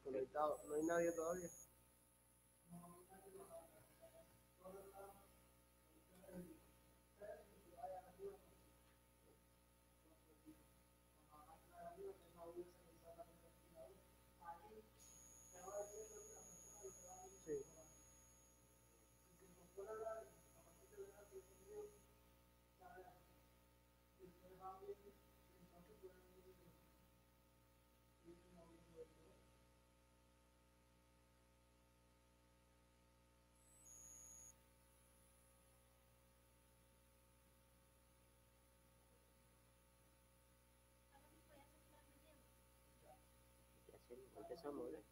Conectado. No hay nadie todavía. Sí. Empezamos, ¿eh?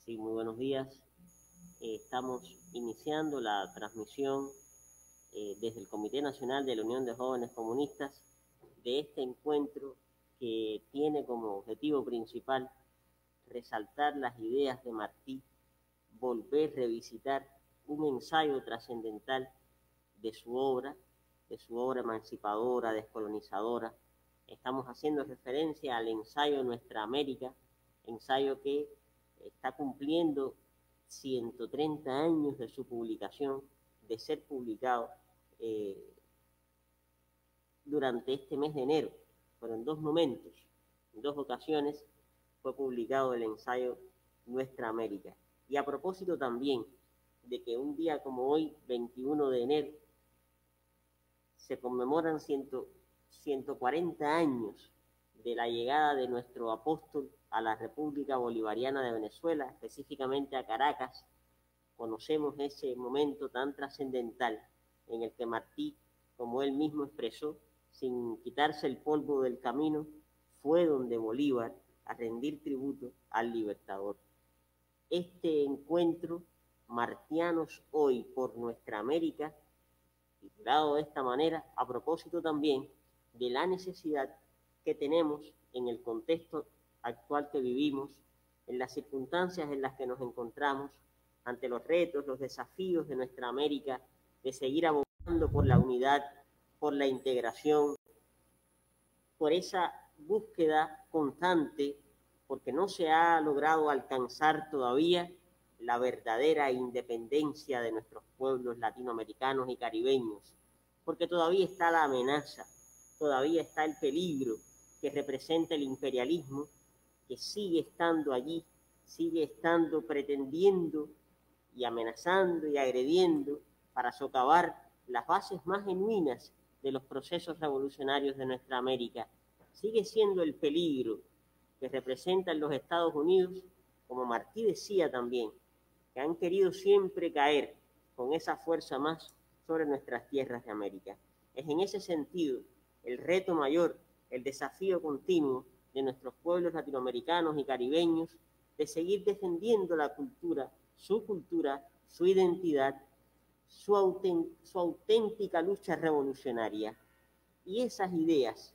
Sí, muy buenos días. Estamos iniciando la transmisión desde el Comité Nacional de la Unión de Jóvenes Comunistas de este encuentro que tiene como objetivo principal resaltar las ideas de Martí, volver a revisitar un ensayo trascendental de su obra emancipadora, descolonizadora. Estamos haciendo referencia al ensayo Nuestra América, ensayo que está cumpliendo 130 años de su publicación, de ser publicado durante este mes de enero. Fueron dos momentos, en dos ocasiones fue publicado el ensayo Nuestra América. Y a propósito también de que un día como hoy, 21 de enero, se conmemoran 140 años de la llegada de nuestro apóstol a la República Bolivariana de Venezuela, específicamente a Caracas. Conocemos ese momento tan trascendental en el que Martí, como él mismo expresó, sin quitarse el polvo del camino, fue donde Bolívar a rendir tributo al Libertador. Este encuentro, Martianos hoy por Nuestra América, titulado de esta manera, a propósito también de la necesidad que tenemos en el contexto actual que vivimos, en las circunstancias en las que nos encontramos, ante los retos, los desafíos de nuestra América, de seguir abogando por la unidad, por la integración, por esa búsqueda constante, porque no se ha logrado alcanzar todavía la verdadera independencia de nuestros pueblos latinoamericanos y caribeños, porque todavía está la amenaza, todavía está el peligro que representa el imperialismo, que sigue estando allí, sigue estando pretendiendo y amenazando y agrediendo para socavar las bases más genuinas de los procesos revolucionarios de nuestra América. Sigue siendo el peligro que representan los Estados Unidos, como Martí decía también, que han querido siempre caer con esa fuerza más sobre nuestras tierras de América. Es en ese sentido el reto mayor, el desafío continuo de nuestros pueblos latinoamericanos y caribeños de seguir defendiendo la cultura, su identidad, su auténtica lucha revolucionaria. Y esas ideas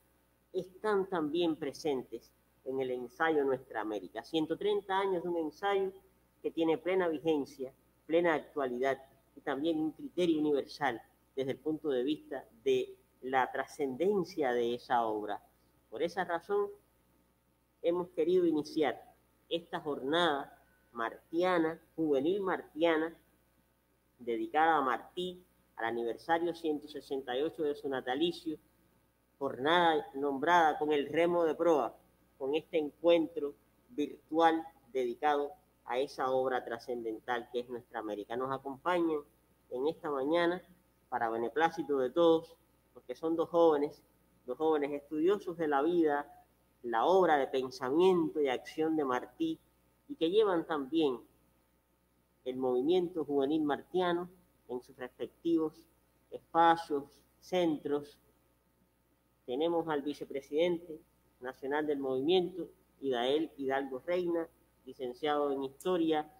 están también presentes en el ensayo Nuestra América. 130 años de un ensayo que tiene plena vigencia, plena actualidad y también un criterio universal desde el punto de vista de la trascendencia de esa obra. Por esa razón, hemos querido iniciar esta jornada martiana, juvenil martiana, dedicada a Martí, al aniversario 168 de su natalicio, jornada nombrada con el remo de proa, con este encuentro virtual dedicado a esa obra trascendental que es Nuestra América. Nos acompañan en esta mañana, para beneplácito de todos, porque son dos jóvenes estudiosos de la vida, la obra de pensamiento y acción de Martí, y que llevan también el movimiento juvenil martiano en sus respectivos espacios, centros, tenemos al vicepresidente nacional del movimiento, Idael Hidalgo Reina, licenciado en Historia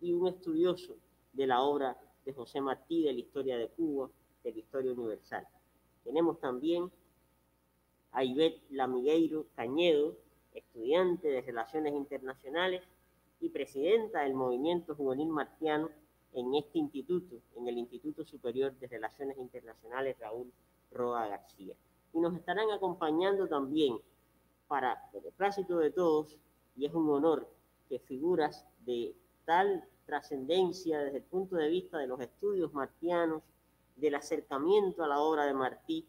y un estudioso de la obra de José Martí, de la historia de Cuba, de la historia universal. Tenemos también a Ivette Lamigueiro Cañedo, estudiante de Relaciones Internacionales y presidenta del Movimiento Juvenil Martiano en este instituto, en el Instituto Superior de Relaciones Internacionales Raúl Roa García. Y nos estarán acompañando también, para beneplácito de todos, y es un honor que figuras de tal trascendencia desde el punto de vista de los estudios martianos, del acercamiento a la obra de Martí,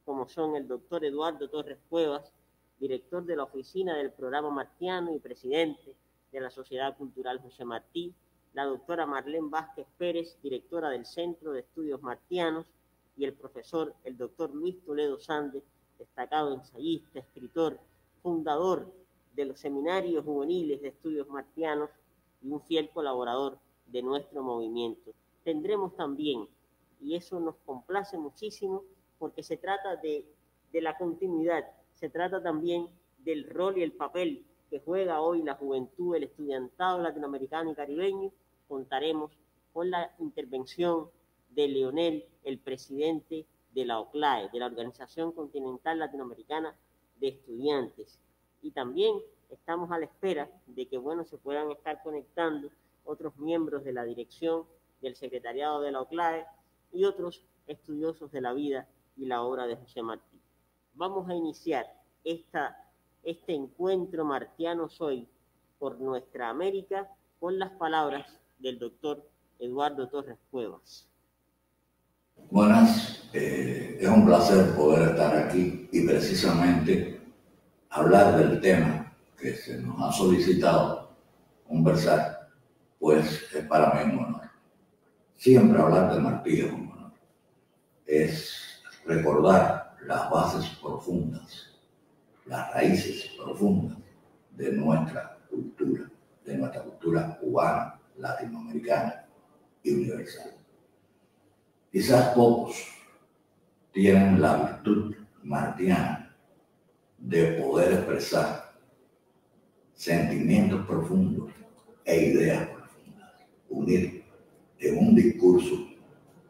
como son el doctor Eduardo Torres Cuevas, director de la oficina del programa martiano y presidente de la Sociedad Cultural José Martí, la doctora Marlene Vázquez Pérez, directora del Centro de Estudios Martianos, y el profesor, el doctor Luis Toledo Sande, destacado ensayista, escritor, fundador de los seminarios juveniles de estudios martianos y un fiel colaborador de nuestro movimiento. Tendremos también, y eso nos complace muchísimo, porque se trata de la continuidad, se trata también del rol y el papel que juega hoy la juventud, el estudiantado latinoamericano y caribeño. Contaremos con la intervención de Leonel, el presidente de la OCLAE, de la Organización Continental Latinoamericana de Estudiantes. Y también estamos a la espera de que, se puedan estar conectando otros miembros de la dirección del secretariado de la OCLAE y otros estudiosos de la vida y la obra de José Martí. Vamos a iniciar este encuentro martiano hoy por nuestra América con las palabras del doctor Eduardo Torres Cuevas. Buenas, es un placer poder estar aquí y precisamente hablar del tema que se nos ha solicitado conversar, pues es para mí un honor. Siempre hablar de Martí es un honor. Es recordar las bases profundas, las raíces profundas de nuestra cultura cubana, latinoamericana y universal. Quizás pocos tienen la virtud martiana de poder expresar sentimientos profundos e ideas profundas, unir en un discurso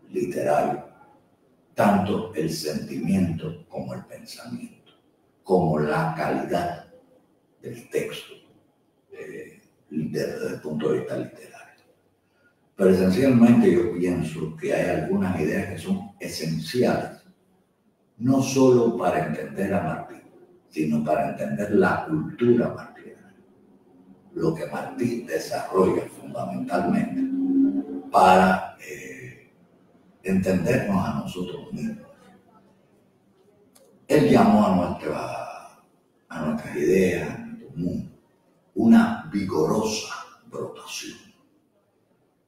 literario tanto el sentimiento como el pensamiento, como la calidad del texto desde el punto de vista literario. Pero esencialmente yo pienso que hay algunas ideas que son esenciales, no solo para entender a Martí, sino para entender la cultura martiana, lo que Martí desarrolla fundamentalmente para entendernos a nosotros mismos. Él llamó a nuestras ideas, a nuestro mundo, una vigorosa brotación.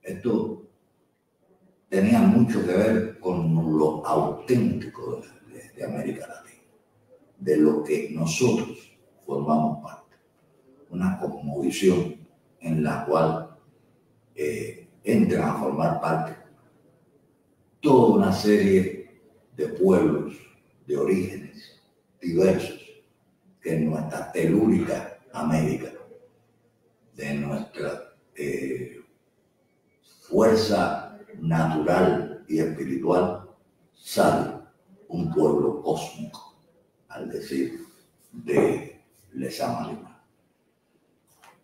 Esto tenía mucho que ver con lo auténtico de América Latina, de lo que nosotros formamos parte. Una cosmovisión en la cual entran a formar parte toda una serie de pueblos de orígenes diversos que en nuestra telúrica América, de nuestra fuerza natural y espiritual, sale un pueblo cósmico, al decir de Lezama Limón.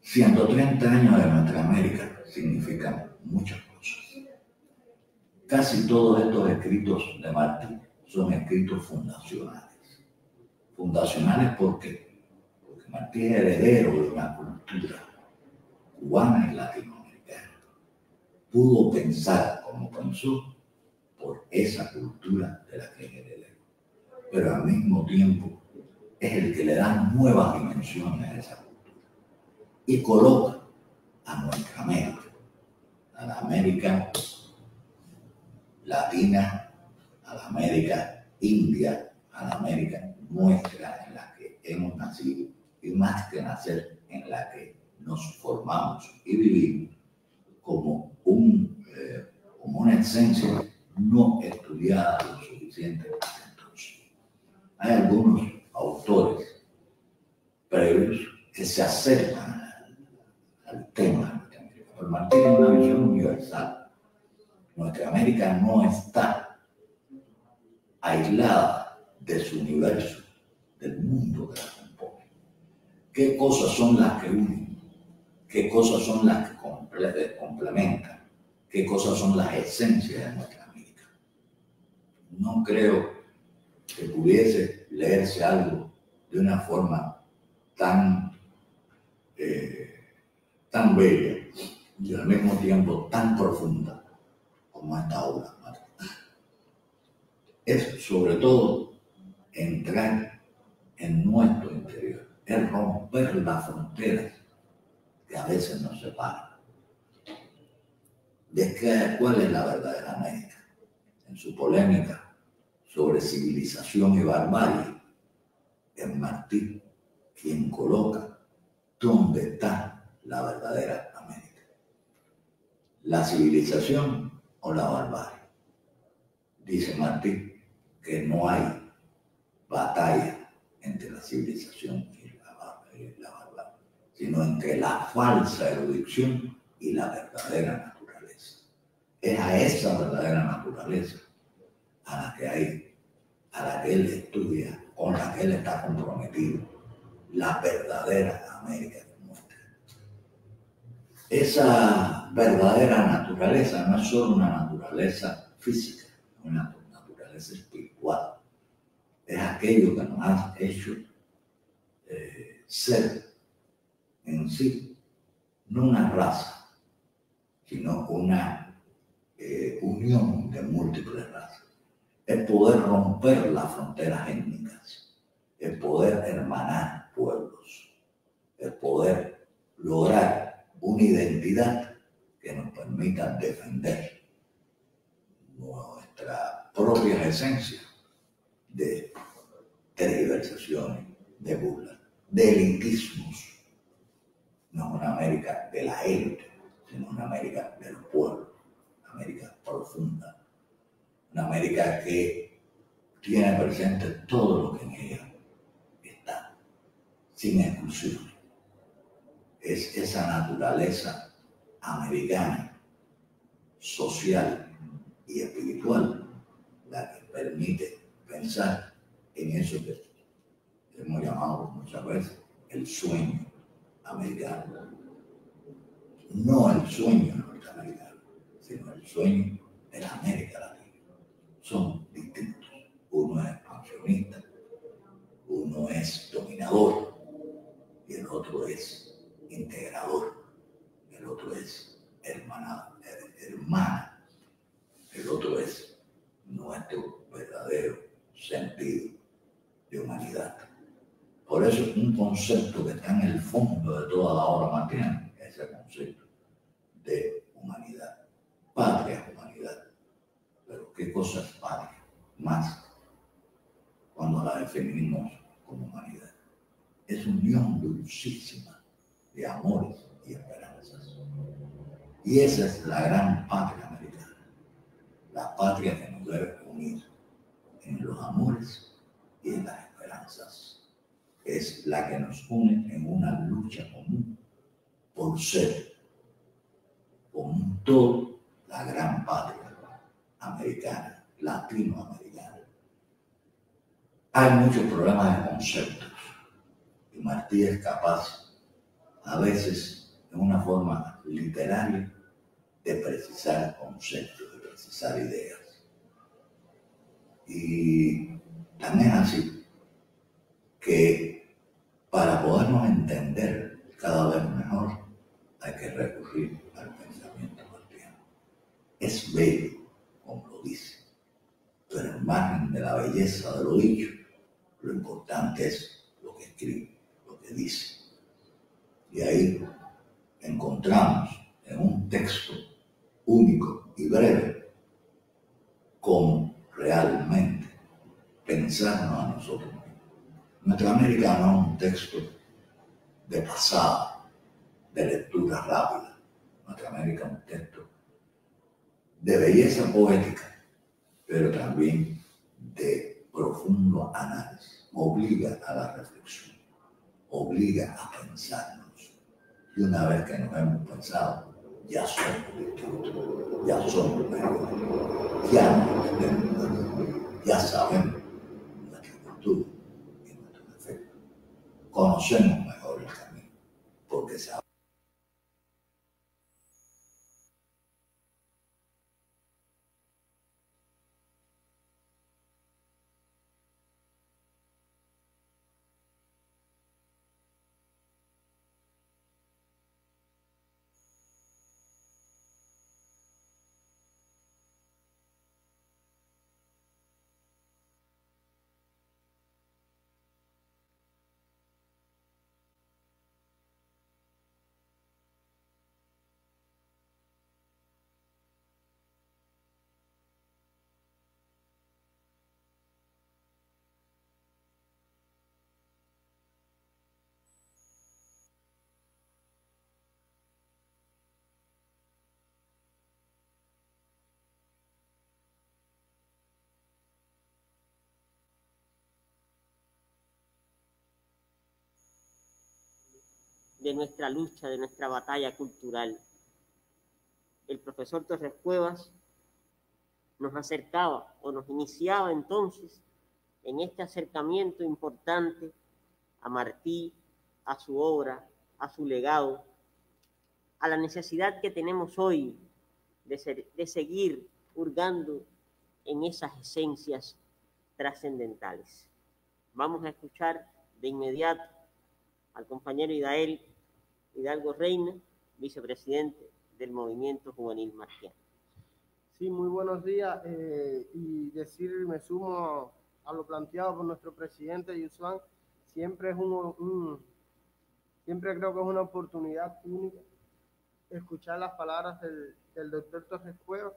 130 años de nuestra América significan muchas cosas. Casi todos estos escritos de Martí son escritos fundacionales. Fundacionales porque Martí es heredero de una cultura cubana y latinoamericana. Pudo pensar como pensó por esa cultura de la que es heredero, pero al mismo tiempo es el que le da nuevas dimensiones a esa cultura y coloca a nuestra América, a la América latina, a la América india, a la América nuestra en la que hemos nacido y más que nacer en la que nos formamos y vivimos como una esencia no estudiada lo suficiente hasta entonces. hay algunos autores previos que se acercan al tema de nuestra América, pero Martí tiene una visión universal. Nuestra América no está aislada de su universo, del mundo que la compone. ¿Qué cosas son las que unen? ¿Qué cosas son las que complementan? ¿Qué cosas son las esencias de nuestra América? No creo que pudiese leerse algo de una forma tan bella y al mismo tiempo tan profunda como esta obra. Es sobre todo entrar en nuestro interior, es romper las fronteras que a veces nos separan. ¿Cuál es la verdadera América? En su polémica sobre civilización y barbarie, es Martí quien coloca dónde está la verdadera América. ¿La civilización o la barbarie? Dice Martí que no hay batalla entre la civilización y la barbarie, sino entre la falsa erudición y la verdadera naturaleza. Es a esa verdadera naturaleza a la que él estudia, con la que él está comprometido, la verdadera América que muestra. Esa verdadera naturaleza no es solo una naturaleza física, es una naturaleza espiritual. Es aquello que nos ha hecho ser en sí, no una raza, sino una unión de múltiples razas. Es poder romper las fronteras étnicas, es poder hermanar pueblos, es poder lograr una identidad que nos permita defender nuestra propia esencia de tergiversaciones, de burlas, de elitismos. No es una América de la élite, sino una América del pueblo, una América profunda, una América que tiene presente todo lo que en ella está, sin exclusión. Es esa naturaleza americana, social y espiritual, la que permite pensar en eso que hemos llamado muchas veces el sueño americano. No el sueño norteamericano, sino el sueño de la América Latina. Son distintos. Uno es expansionista, uno es dominador y el otro es integrador, el otro es hermana, el otro es nuestro verdadero sentido de humanidad. Por eso es un concepto que está en el fondo de toda la obra martiana, ese concepto de humanidad. Patria es humanidad, pero ¿qué cosa es patria? Más cuando la definimos como humanidad. Es unión dulcísima de amores y esperanzas. Y esa es la gran patria americana, la patria que nos debe unir en los amores y en las esperanzas. Es la que nos une en una lucha común por ser, como un todo, la gran patria americana, latinoamericana. Hay muchos problemas de conceptos y Martí es capaz, a veces, de una forma literaria, de precisar conceptos, de precisar ideas. Y también así que para podernos entender cada vez mejor hay que recurrir al pensamiento martiano. Es bello, como lo dice, pero al margen de la belleza de lo dicho, lo importante es lo que escribe, lo que dice. Y ahí encontramos en un texto único y breve cómo realmente pensarnos a nosotros mismos. Nuestra América no es un texto de pasada, de lectura rápida. Nuestra América es un texto de belleza poética, pero también de profundo análisis, obliga a la reflexión, obliga a pensarnos. Y una vez que nos hemos pensado, ya somos distintos, ya somos mejores, ya nos entendemos, ya sabemos nuestras virtudes y nuestros defectos. Conocemos mejor el camino, porque sabemos. de nuestra lucha, de nuestra batalla cultural. El profesor Torres Cuevas nos acercaba o nos iniciaba entonces en este acercamiento importante a Martí, a su obra, a su legado, a la necesidad que tenemos hoy de seguir hurgando en esas esencias trascendentales. Vamos a escuchar de inmediato al compañero Hidalgo Reina, vicepresidente del Movimiento Juvenil Martiano. Sí, muy buenos días. Y me sumo a lo planteado por nuestro presidente Yusuan. Siempre creo que es una oportunidad única escuchar las palabras del doctor Torres Cuevas,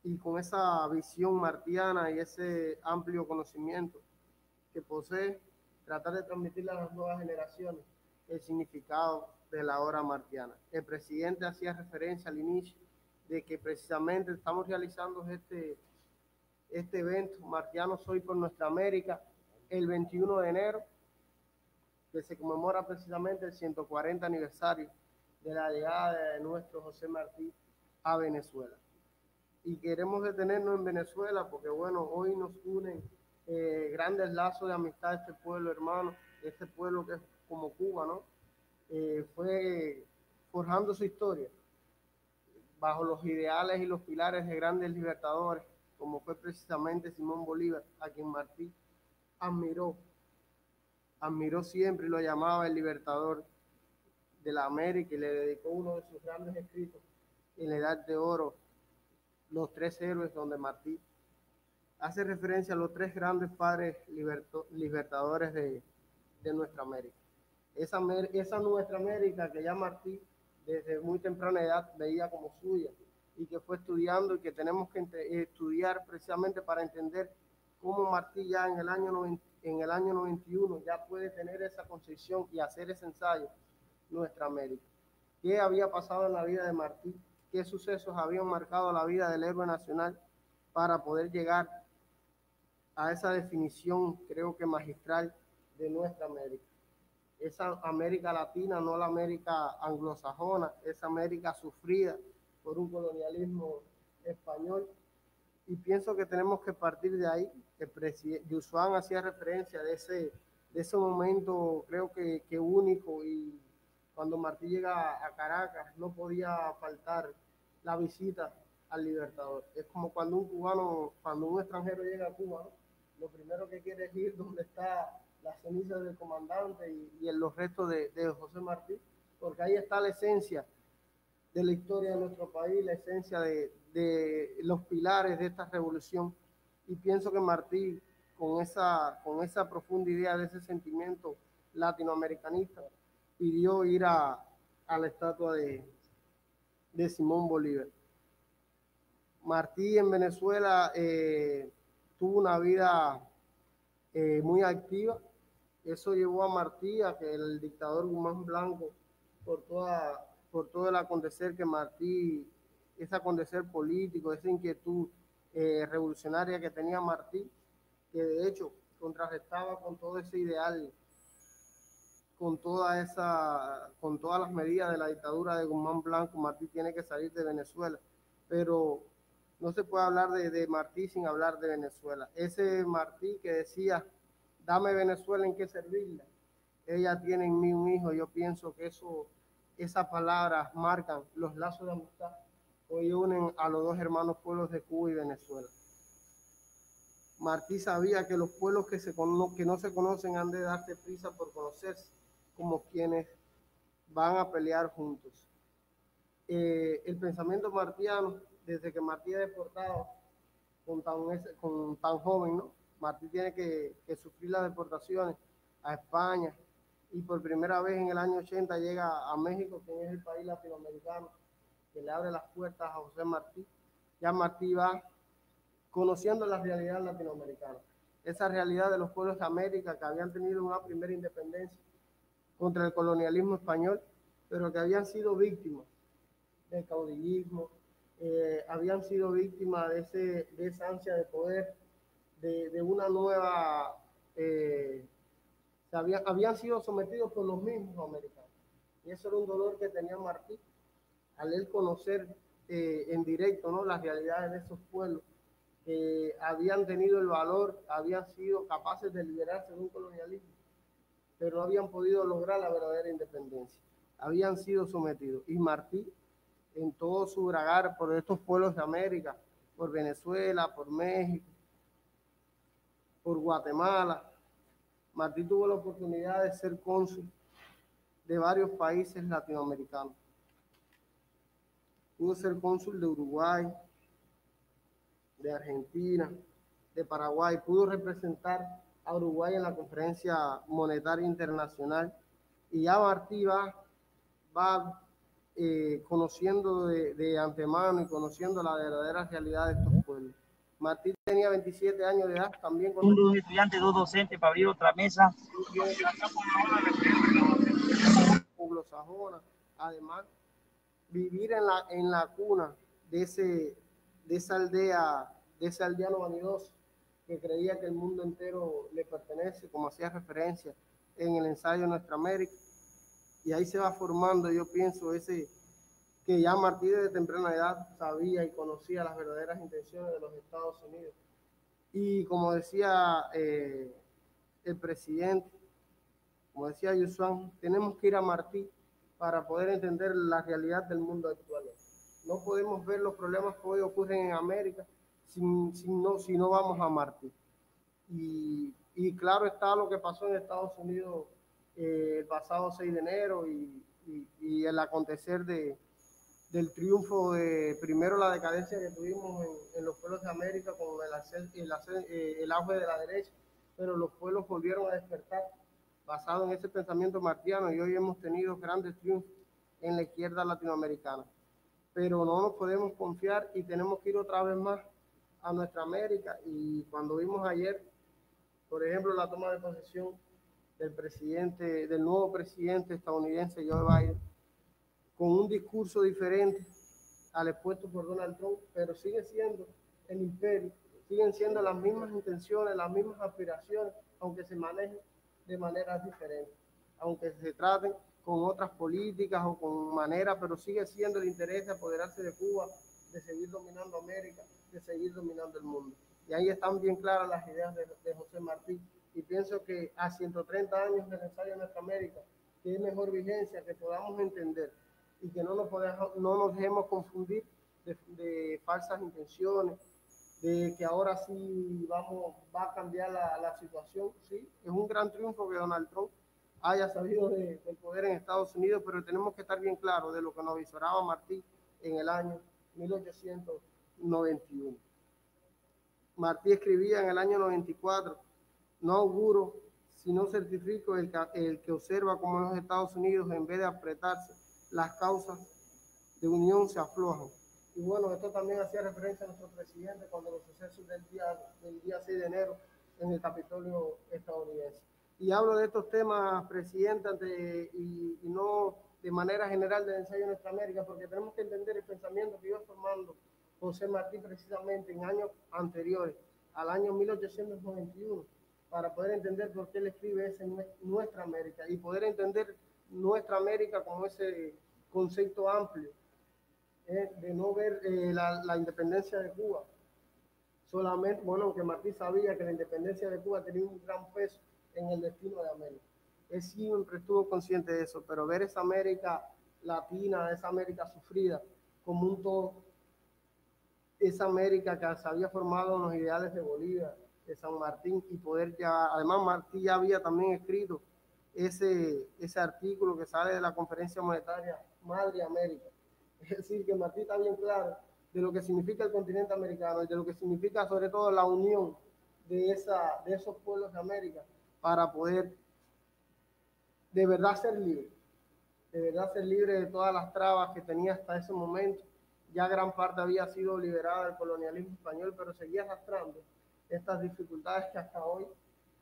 y con esa visión martiana y ese amplio conocimiento que posee, tratar de transmitirle a las nuevas generaciones el significado de la obra martiana. El presidente hacía referencia al inicio de que precisamente estamos realizando este evento, Martianos Hoy por Nuestra América, el 21 de enero, que se conmemora precisamente el 140 aniversario de la llegada de nuestro José Martí a Venezuela. Y queremos detenernos en Venezuela porque, bueno, hoy nos unen grandes lazos de amistad de este pueblo hermano, de este pueblo que es como Cuba, ¿no? Fue forjando su historia bajo los ideales y los pilares de grandes libertadores, como fue precisamente Simón Bolívar, a quien Martí admiró siempre y lo llamaba el libertador de la América, y le dedicó uno de sus grandes escritos en la Edad de Oro, Los Tres Héroes, donde Martí hace referencia a los tres grandes padres libertadores de nuestra América. Esa nuestra América que ya Martí desde muy temprana edad veía como suya, y que fue estudiando, y que tenemos que estudiar precisamente para entender cómo Martí ya en el año 91 ya puede tener esa concepción y hacer ese ensayo, Nuestra América. ¿Qué había pasado en la vida de Martí? ¿Qué sucesos habían marcado la vida del héroe nacional para poder llegar a esa definición, creo que magistral, de nuestra América? Esa América Latina, no la América anglosajona, esa América sufrida por un colonialismo español. Y pienso que tenemos que partir de ahí. El presidente Yusuan hacía referencia de ese momento, creo que único, y cuando Martí llega a Caracas no podía faltar la visita al Libertador. Es como cuando un extranjero llega a Cuba, ¿no? Lo primero que quiere es ir donde está las cenizas del comandante y en los restos de José Martí, porque ahí está la esencia de la historia de nuestro país, la esencia de los pilares de esta revolución. Y pienso que Martí, con esa profunda idea de ese sentimiento latinoamericanista, pidió ir a la estatua de Simón Bolívar. Martí en Venezuela tuvo una vida muy activa. Eso llevó a Martí a que el dictador Guzmán Blanco, por todo el acontecer que Martí, ese acontecer político, esa inquietud revolucionaria que tenía Martí, que de hecho contrarrestaba con todo ese ideal, con todas las medidas de la dictadura de Guzmán Blanco. Martí tiene que salir de Venezuela, pero no se puede hablar de Martí sin hablar de Venezuela. Ese Martí que decía, dame Venezuela en qué servirla, ella tiene en mí un hijo. Yo pienso que esas palabras marcan los lazos de amistad que hoy unen a los dos hermanos pueblos de Cuba y Venezuela. Martí sabía que los pueblos que no se conocen han de darse prisa por conocerse, como quienes van a pelear juntos. El pensamiento martiano, desde que Martí es deportado con tan joven, ¿no? Martí tiene que sufrir las deportaciones a España, y por primera vez en el año 80 llega a México, que es el país latinoamericano que le abre las puertas a José Martí. Ya Martí va conociendo la realidad latinoamericana, esa realidad de los pueblos de América que habían tenido una primera independencia contra el colonialismo español, pero que habían sido víctimas del caudillismo, habían sido víctimas de esa ansia de poder, de una nueva, habían sido sometidos por los mismos americanos. Y eso era un dolor que tenía Martí, al él conocer en directo, ¿no?, las realidades de esos pueblos que habían tenido el valor, habían sido capaces de liberarse de un colonialismo, pero no habían podido lograr la verdadera independencia. Habían sido sometidos. Y Martí, en todo su bragar por estos pueblos de América, por Venezuela, por México, por Guatemala, Martí tuvo la oportunidad de ser cónsul de varios países latinoamericanos. Pudo ser cónsul de Uruguay, de Argentina, de Paraguay. Pudo representar a Uruguay en la Conferencia Monetaria Internacional. Y ya Martí va conociendo de antemano y conociendo la verdadera realidad de estos pueblos. Martí tenía 27 años de edad también. Dos estudiantes, dos docentes para abrir otra mesa. Anglosajona. Además, vivir en la cuna de esa aldeano vanidoso que creía que el mundo entero le pertenece, como hacía referencia en el ensayo Nuestra América. Y ahí se va formando, yo pienso, que ya Martí de temprana edad sabía y conocía las verdaderas intenciones de los Estados Unidos. Y como decía el presidente, como decía Yusán, tenemos que ir a Martí para poder entender la realidad del mundo actual. No podemos ver los problemas que hoy ocurren en América si no vamos a Martí. Y claro está lo que pasó en Estados Unidos el pasado 6 de enero y el acontecer del triunfo de primero la decadencia que tuvimos en los pueblos de América con el auge de la derecha, pero los pueblos volvieron a despertar basado en ese pensamiento martiano, y hoy hemos tenido grandes triunfos en la izquierda latinoamericana. Pero no nos podemos confiar y tenemos que ir otra vez más a nuestra América. Y cuando vimos ayer, por ejemplo, la toma de posesión del nuevo presidente estadounidense Joe Biden, con un discurso diferente al expuesto por Donald Trump, pero sigue siendo el imperio, siguen siendo las mismas intenciones, las mismas aspiraciones, aunque se manejen de maneras diferentes, aunque se traten con otras políticas o con maneras, pero sigue siendo el interés de apoderarse de Cuba, de seguir dominando América, de seguir dominando el mundo. Y ahí están bien claras las ideas de José Martí. Y pienso que a 130 años del ensayo de Nuestra América, que es mejor vigencia, que podamos entender y que no nos dejemos confundir de falsas intenciones, de que ahora sí va a cambiar la situación. Sí, es un gran triunfo que Donald Trump haya salido del poder en Estados Unidos, pero tenemos que estar bien claros de lo que nos visoraba Martí en el año 1891. Martí escribía en el año 94, no auguro, sino certifico el que observa cómo en los Estados Unidos, en vez de apretarse, las causas de unión se aflojan. Y bueno, esto también hacía referencia a nuestro presidente cuando los sucesos del día 6 de enero en el Capitolio estadounidense. Y hablo de estos temas, presidente, y no de manera general del ensayo de Nuestra América, porque tenemos que entender el pensamiento que iba formando José Martí precisamente en años anteriores al año 1891 para poder entender por qué él escribe ese Nuestra América y poder entender Nuestra América como ese concepto amplio, de no ver la independencia de Cuba solamente, bueno, aunque Martí sabía que la independencia de Cuba tenía un gran peso en el destino de América. Él siempre estuvo consciente de eso, pero ver esa América latina, esa América sufrida, como un todo, esa América que se había formado en los ideales de Bolívar, de San Martín, y poder ya, además Martí ya había también escrito ese artículo que sale de la Conferencia Monetaria Madre América. Es decir, que Martí está bien claro de lo que significa el continente americano y de lo que significa sobre todo la unión de esos pueblos de América para poder de verdad ser libre, de verdad ser libre de todas las trabas que tenía hasta ese momento. Ya gran parte había sido liberada del colonialismo español, pero seguía arrastrando estas dificultades que hasta hoy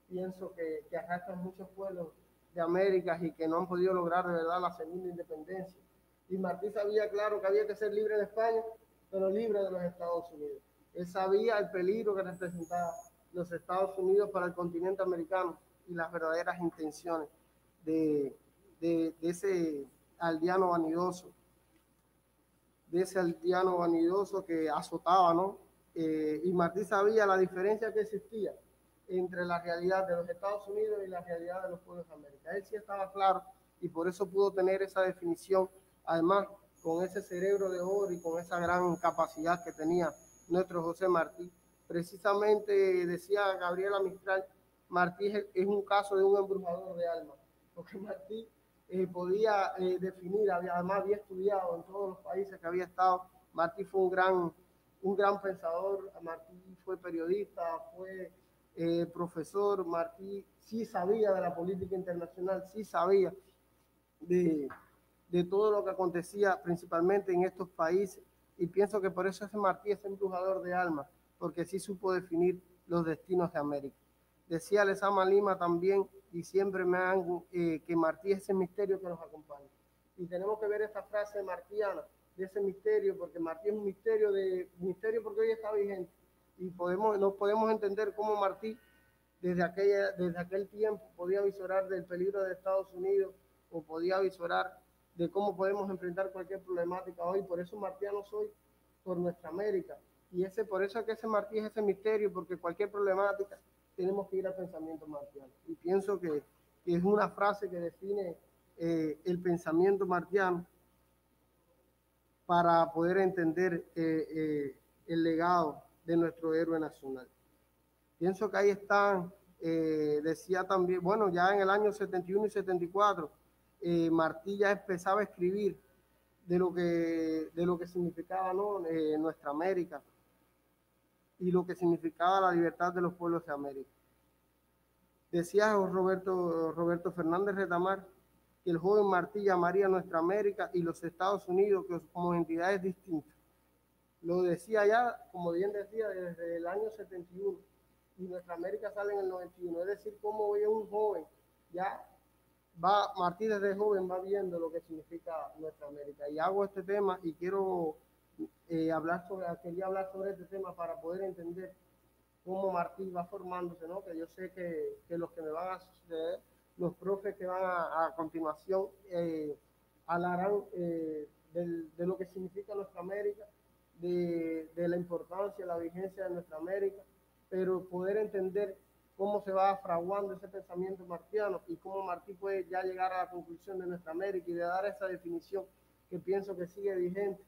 pienso que arrastran muchos pueblos de América y que no han podido lograr de verdad la segunda independencia. Y Martí sabía claro que había que ser libre de España, pero libre de los Estados Unidos. Él sabía el peligro que representaba los Estados Unidos para el continente americano y las verdaderas intenciones de ese aldeano vanidoso, que azotaba, ¿no? Y Martí sabía la diferencia que existía entre la realidad de los Estados Unidos y la realidad de los pueblos de América. Él sí estaba claro y por eso pudo tener esa definición, además con ese cerebro de oro y con esa gran capacidad que tenía nuestro José Martí. Precisamente decía Gabriela Mistral, Martí es un caso de un embrujador de almas, porque Martí podía definir, además había estudiado en todos los países que había estado. Martí fue un gran pensador, Martí fue periodista, fue profesor. Martí sí sabía de la política internacional, sí sabía de todo lo que acontecía principalmente en estos países, y pienso que por eso ese Martí es embrujador de almas, porque sí supo definir los destinos de América. Decía Lezama Lima también, y siempre me han que Martí es ese misterio que nos acompaña. Y tenemos que ver esta frase martiana de ese misterio, porque Martí es un misterio porque hoy está vigente. Y no podemos entender cómo Martí desde aquel tiempo podía visorar del peligro de Estados Unidos o podía visorar de cómo podemos enfrentar cualquier problemática hoy. Por eso martiano soy, por nuestra América. Y por eso es que ese Martí es ese misterio, porque cualquier problemática tenemos que ir al pensamiento martiano. Y pienso que es una frase que define el pensamiento martiano para poder entender el legado de nuestro héroe nacional. Pienso que ahí están, decía también, bueno, ya en el año 71 y 74, Martí ya empezaba a escribir de lo que significaba, ¿no? Nuestra América y lo que significaba la libertad de los pueblos de América. Decía Roberto Fernández Retamar que el joven Martí llamaría a Nuestra América y los Estados Unidos como entidades distintas. Lo decía ya, como bien decía, desde el año 71, y Nuestra América sale en el 91. Es decir, como hoy un joven ya Martí desde joven va viendo lo que significa Nuestra América. Y hago este tema y quiero quería hablar sobre este tema para poder entender cómo Martí va formándose, ¿no? Que yo sé que los que me van a suceder, los profes que van a continuación, hablarán de lo que significa Nuestra América, de la importancia, la vigencia de Nuestra América, pero poder entender cómo se va fraguando ese pensamiento martiano y cómo Martí puede ya llegar a la conclusión de Nuestra América y de dar esa definición que pienso que sigue vigente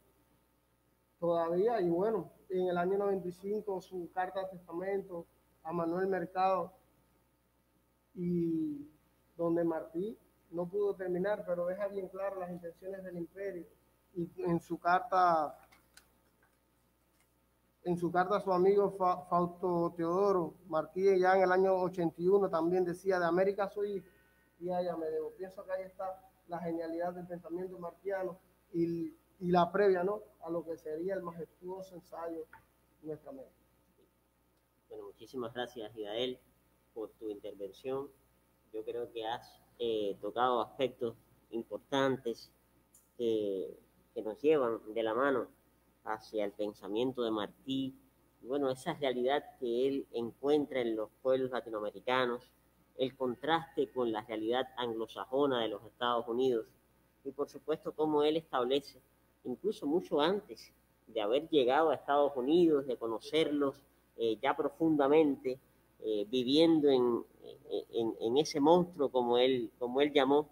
todavía. Y bueno, en el año 95 su carta de testamento a Manuel Mercado, y donde Martí no pudo terminar, pero deja bien claro las intenciones del imperio. Y en su carta a su amigo Fausto Teodoro, Martí ya en el año 81 también decía: de América soy y a ella me debo. Pienso que ahí está la genialidad del pensamiento martiano y la previa, ¿no?, a lo que sería el majestuoso ensayo Nuestra América. Bueno, muchísimas gracias, Gidael, por tu intervención. Yo creo que has tocado aspectos importantes que nos llevan de la mano hacia el pensamiento de Martí, bueno, esa realidad que él encuentra en los pueblos latinoamericanos, el contraste con la realidad anglosajona de los Estados Unidos, y por supuesto cómo él establece, incluso mucho antes de haber llegado a Estados Unidos, de conocerlos ya profundamente, viviendo en ese monstruo como él llamó,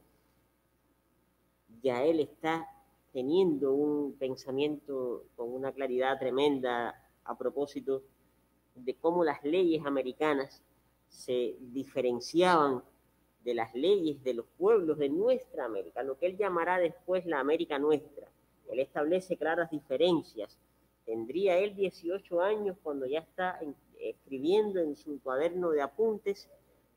ya él está teniendo un pensamiento con una claridad tremenda a propósito de cómo las leyes americanas se diferenciaban de las leyes de los pueblos de nuestra América, lo que él llamará después la América nuestra. Él establece claras diferencias. Tendría él 18 años cuando ya está escribiendo en su cuaderno de apuntes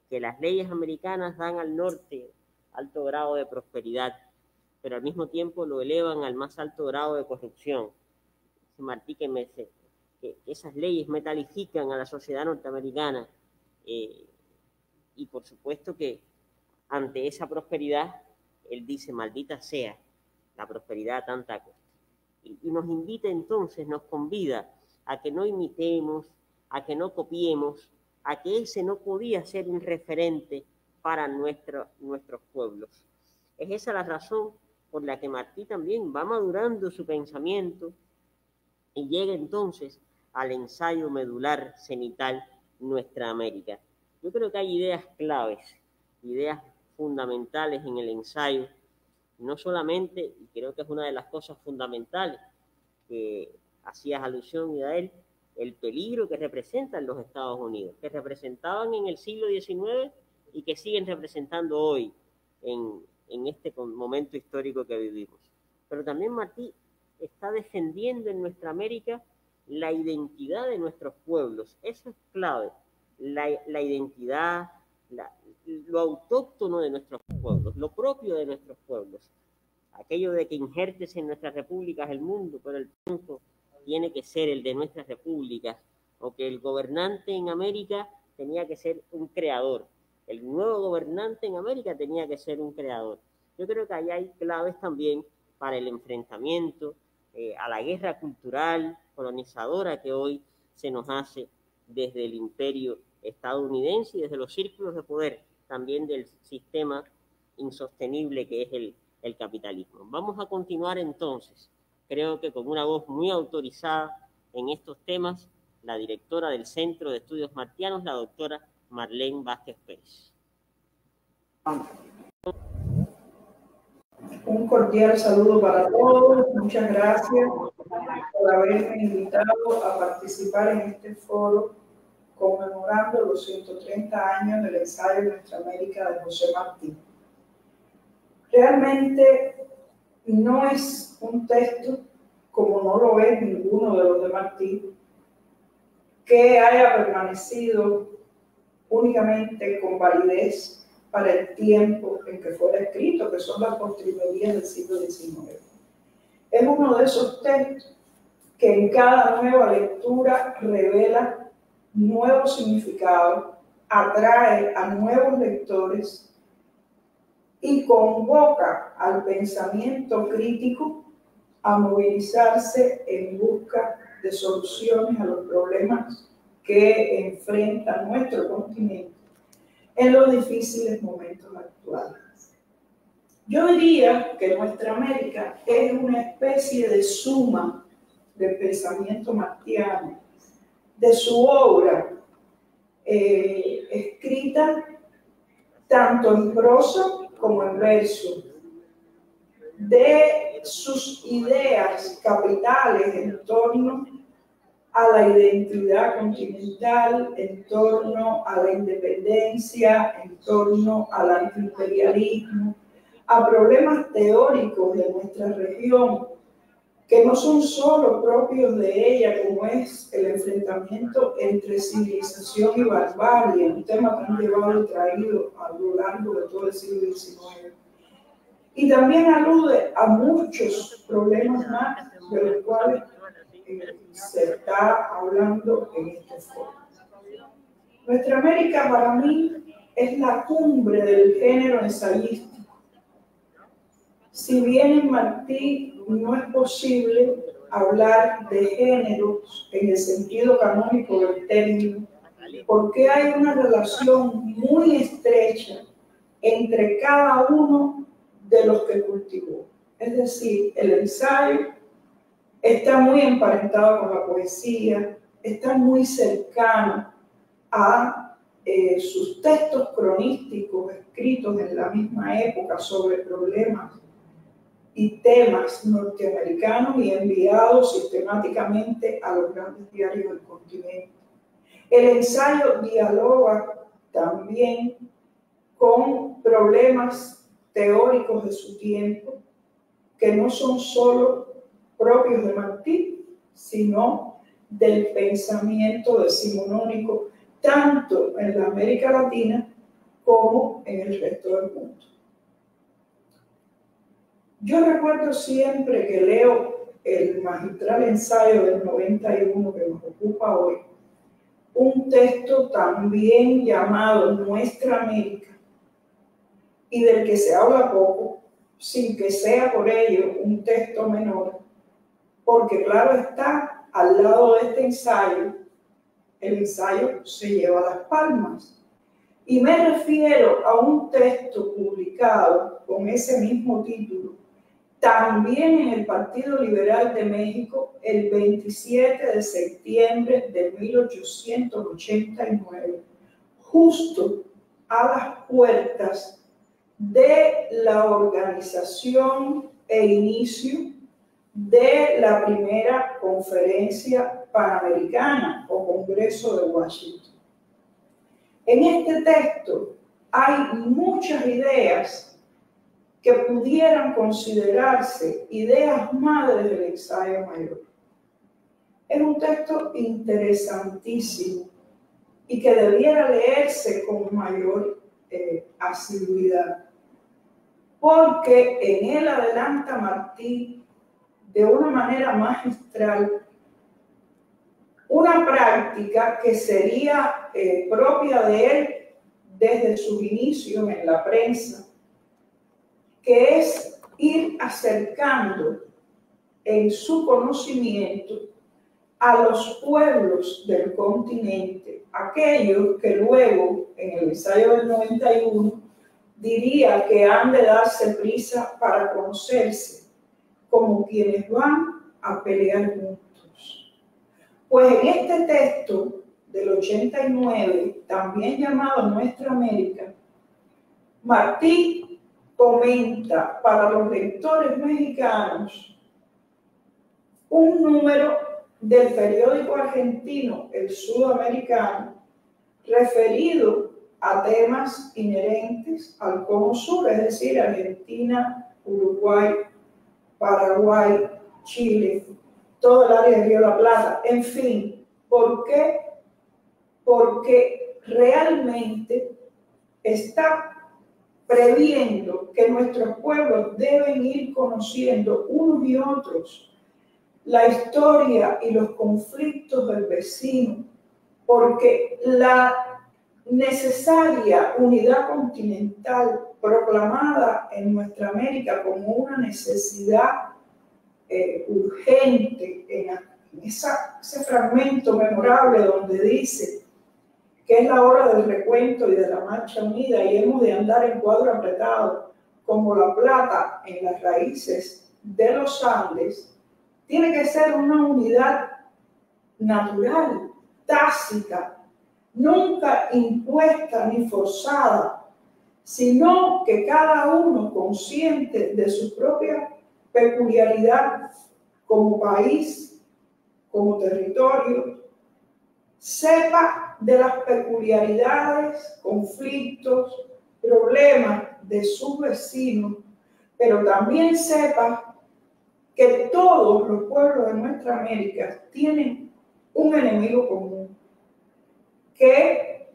que las leyes americanas dan al norte alto grado de prosperidad, pero al mismo tiempo lo elevan al más alto grado de corrupción. Martí que esas leyes metalifican a la sociedad norteamericana, y por supuesto que ante esa prosperidad, él dice, maldita sea la prosperidad a tanta costa. Y nos invita entonces, nos convida a que no imitemos, a que no copiemos, a que ese no podía ser un referente para nuestros pueblos. Es esa la razón por la que Martí también va madurando su pensamiento y llega entonces al ensayo medular cenital Nuestra América. Yo creo que hay ideas claves, ideas fundamentales en el ensayo, no solamente, y creo que es una de las cosas fundamentales que hacías alusión a él, el peligro que representan los Estados Unidos, que representaban en el siglo XIX y que siguen representando hoy en este momento histórico que vivimos. Pero también Martí está defendiendo en nuestra América la identidad de nuestros pueblos. Eso es clave, la identidad, lo autóctono de nuestros pueblos, lo propio de nuestros pueblos. Aquello de que injertes en nuestras repúblicas el mundo, pero el punto tiene que ser el de nuestras repúblicas, o que el gobernante en América tenía que ser un creador. El nuevo gobernante en América tenía que ser un creador. Yo creo que ahí hay claves también para el enfrentamiento a la guerra cultural colonizadora que hoy se nos hace desde el imperio estadounidense y desde los círculos de poder también del sistema insostenible que es el capitalismo. Vamos a continuar entonces, creo que con una voz muy autorizada en estos temas, la directora del Centro de Estudios Martianos, la doctora Marlene Vázquez Pérez. Un cordial saludo para todos. Muchas gracias por haberme invitado a participar en este foro conmemorando los 130 años del ensayo Nuestra América de José Martí. Realmente no es un texto, como no lo es ninguno de los de Martí, que haya permanecido únicamente con validez para el tiempo en que fuera escrito, que son las postrimerías del siglo XIX. Es uno de esos textos que en cada nueva lectura revela nuevos significados, atrae a nuevos lectores y convoca al pensamiento crítico a movilizarse en busca de soluciones a los problemas que enfrenta nuestro continente en los difíciles momentos actuales. Yo diría que Nuestra América es una especie de suma del pensamiento martiano, de su obra escrita tanto en prosa como en verso, de sus ideas capitales en torno a la identidad continental, en torno a la independencia, en torno al antiimperialismo, a problemas teóricos de nuestra región, que no son solo propios de ella, como es el enfrentamiento entre civilización y barbarie, un tema tan llevado y traído a lo largo de todo el siglo XIX. Y también alude a muchos problemas más de los cuales se está hablando en este foro. Nuestra América para mí es la cumbre del género ensayístico. Si bien en Martí no es posible hablar de géneros en el sentido canónico del término, porque hay una relación muy estrecha entre cada uno de los que cultivó. Es decir, el ensayo está muy emparentado con la poesía, está muy cercano a sus textos cronísticos escritos en la misma época sobre problemas y temas norteamericanos y enviados sistemáticamente a los grandes diarios del continente. El ensayo dialoga también con problemas teóricos de su tiempo que no son solo propios de Martí, sino del pensamiento decimonónico, tanto en la América Latina como en el resto del mundo. Yo recuerdo siempre que leo el magistral ensayo del 91 que nos ocupa hoy, un texto también llamado Nuestra América, y del que se habla poco, sin que sea por ello un texto menor, porque claro está, al lado de este ensayo, el ensayo se lleva las palmas. Y me refiero a un texto publicado con ese mismo título, también en el Partido Liberal de México, el 27 de septiembre de 1889, justo a las puertas de la organización e inicio de la primera conferencia panamericana o Congreso de Washington. En este texto hay muchas ideas que pudieran considerarse ideas madres del ensayo mayor. Es un texto interesantísimo y que debiera leerse con mayor asiduidad, porque en él adelanta Martí de una manera magistral una práctica que sería propia de él desde sus inicios en la prensa, que es ir acercando en su conocimiento a los pueblos del continente, aquellos que luego, en el ensayo del 91, diría que han de darse prisa para conocerse, como quienes van a pelear juntos. Pues en este texto del 89, también llamado Nuestra América, Martí comenta para los lectores mexicanos un número del periódico argentino, El Sudamericano, referido a temas inherentes al Cono Sur, es decir, Argentina, Uruguay, Paraguay, Chile, todo el área de Río de la Plata, en fin. ¿Por qué? Porque realmente está previendo que nuestros pueblos deben ir conociendo unos y otros la historia y los conflictos del vecino, porque la necesaria unidad continental proclamada en nuestra América como una necesidad urgente en ese fragmento memorable donde dice que es la hora del recuento y de la marcha unida y hemos de andar en cuadro apretado como la plata en las raíces de los Andes, tiene que ser una unidad natural, tácita, nunca impuesta ni forzada, sino que cada uno consciente de su propia peculiaridad como país, como territorio, sepa de las peculiaridades, conflictos, problemas de sus vecinos, pero también sepa que todos los pueblos de nuestra América tienen un enemigo común, que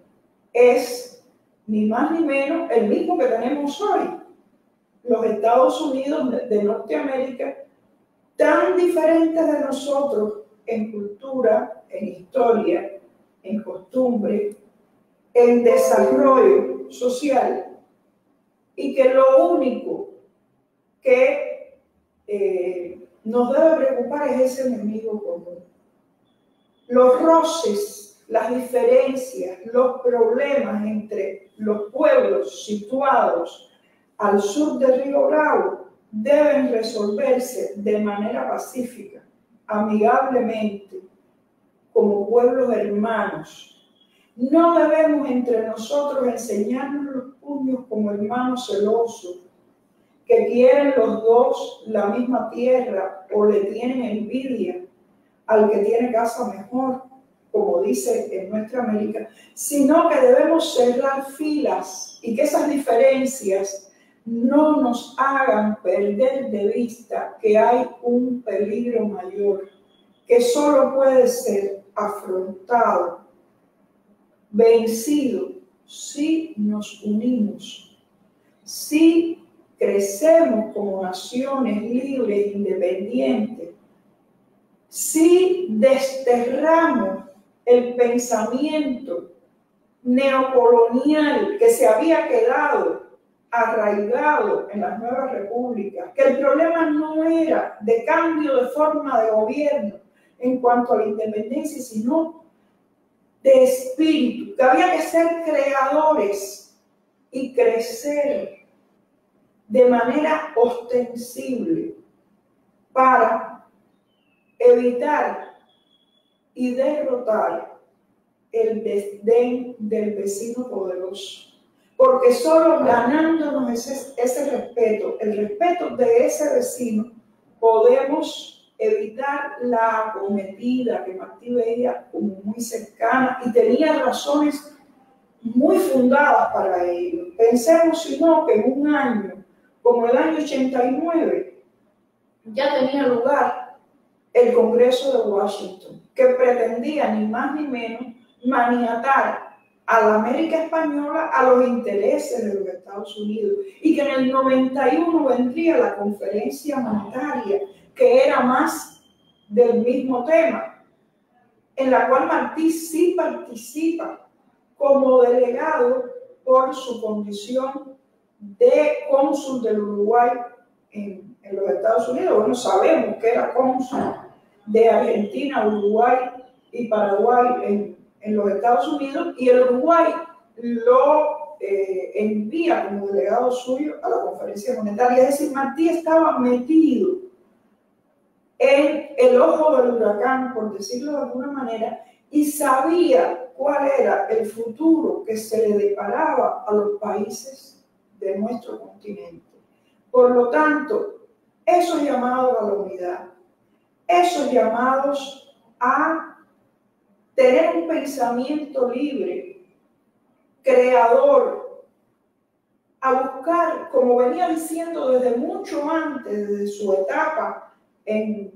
es ni más ni menos el mismo que tenemos hoy, los Estados Unidos de Norteamérica, tan diferentes de nosotros en cultura, en historia, en costumbre, en desarrollo social, y que lo único que nos debe preocupar es ese enemigo común. Los roces, las diferencias, los problemas entre los pueblos situados al sur del Río Bravo deben resolverse de manera pacífica, amigablemente, como pueblos hermanos. No debemos entre nosotros enseñarnos los puños como hermanos celosos, que quieren los dos la misma tierra o le tienen envidia al que tiene casa mejor, como dice en nuestra América, sino que debemos cerrar filas y que esas diferencias no nos hagan perder de vista que hay un peligro mayor, que solo puede ser afrontado, vencido, si nos unimos, si crecemos como naciones libres e independientes, si desterramos el pensamiento neocolonial que se había quedado arraigado en las nuevas repúblicas, que el problema no era de cambio de forma de gobierno en cuanto a la independencia, sino de espíritu, que había que ser creadores y crecer de manera ostensible para evitar y derrotar el desdén del vecino poderoso. Porque solo ganándonos ese respeto, el respeto de ese vecino, podemos evitar la acometida que Martí veía como muy cercana y tenía razones muy fundadas para ello. Pensemos, si no, que en un año como el año 89 ya tenía lugar el Congreso de Washington, que pretendía ni más ni menos maniatar a la América Española a los intereses de los Estados Unidos, y que en el 91 vendría la conferencia monetaria, que era más del mismo tema, en la cual Martí sí participa como delegado por su condición de cónsul del Uruguay en los Estados Unidos. Bueno, sabemos que era cónsul de Argentina, Uruguay y Paraguay en los Estados Unidos, y el Uruguay lo envía como delegado suyo a la conferencia monetaria. Es decir, Martí estaba metido en el ojo del huracán, por decirlo de alguna manera, y sabía cuál era el futuro que se le deparaba a los países de nuestro continente. Por lo tanto, esos llamados a la unidad, esos llamados a tener un pensamiento libre, creador, a buscar, como venía diciendo desde mucho antes, desde su etapa en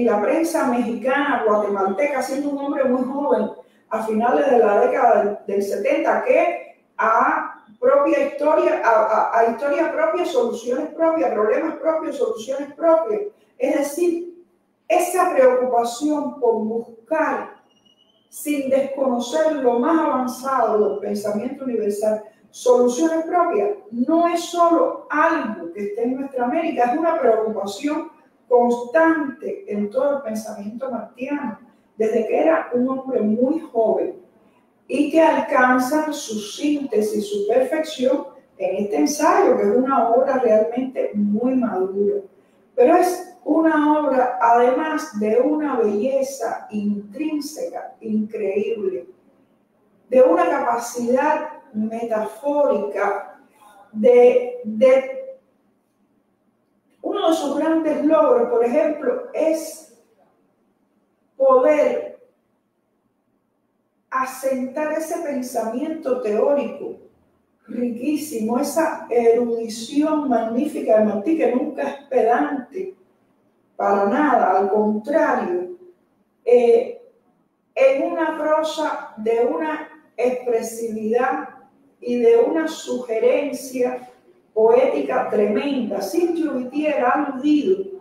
la prensa mexicana, guatemalteca, siendo un hombre muy joven, a finales de la década del 70, que a propia historia, a historia propia, soluciones propias, problemas propios, soluciones propias. Es decir, esa preocupación por buscar, sin desconocer lo más avanzado del pensamiento universal, soluciones propias, no es solo algo que esté en nuestra América, es una preocupación constante en todo el pensamiento martiano, desde que era un hombre muy joven, y que alcanza su síntesis, su perfección en este ensayo, que es una obra realmente muy madura. Pero es una obra, además, de una belleza intrínseca, increíble, de una capacidad metafórica, de uno de sus grandes logros, por ejemplo, es poder asentar ese pensamiento teórico riquísimo, esa erudición magnífica de Martí, que nunca es pedante para nada, al contrario, en una prosa de una expresividad y de una sugerencia poética tremenda. Cintio Whittier ha aludido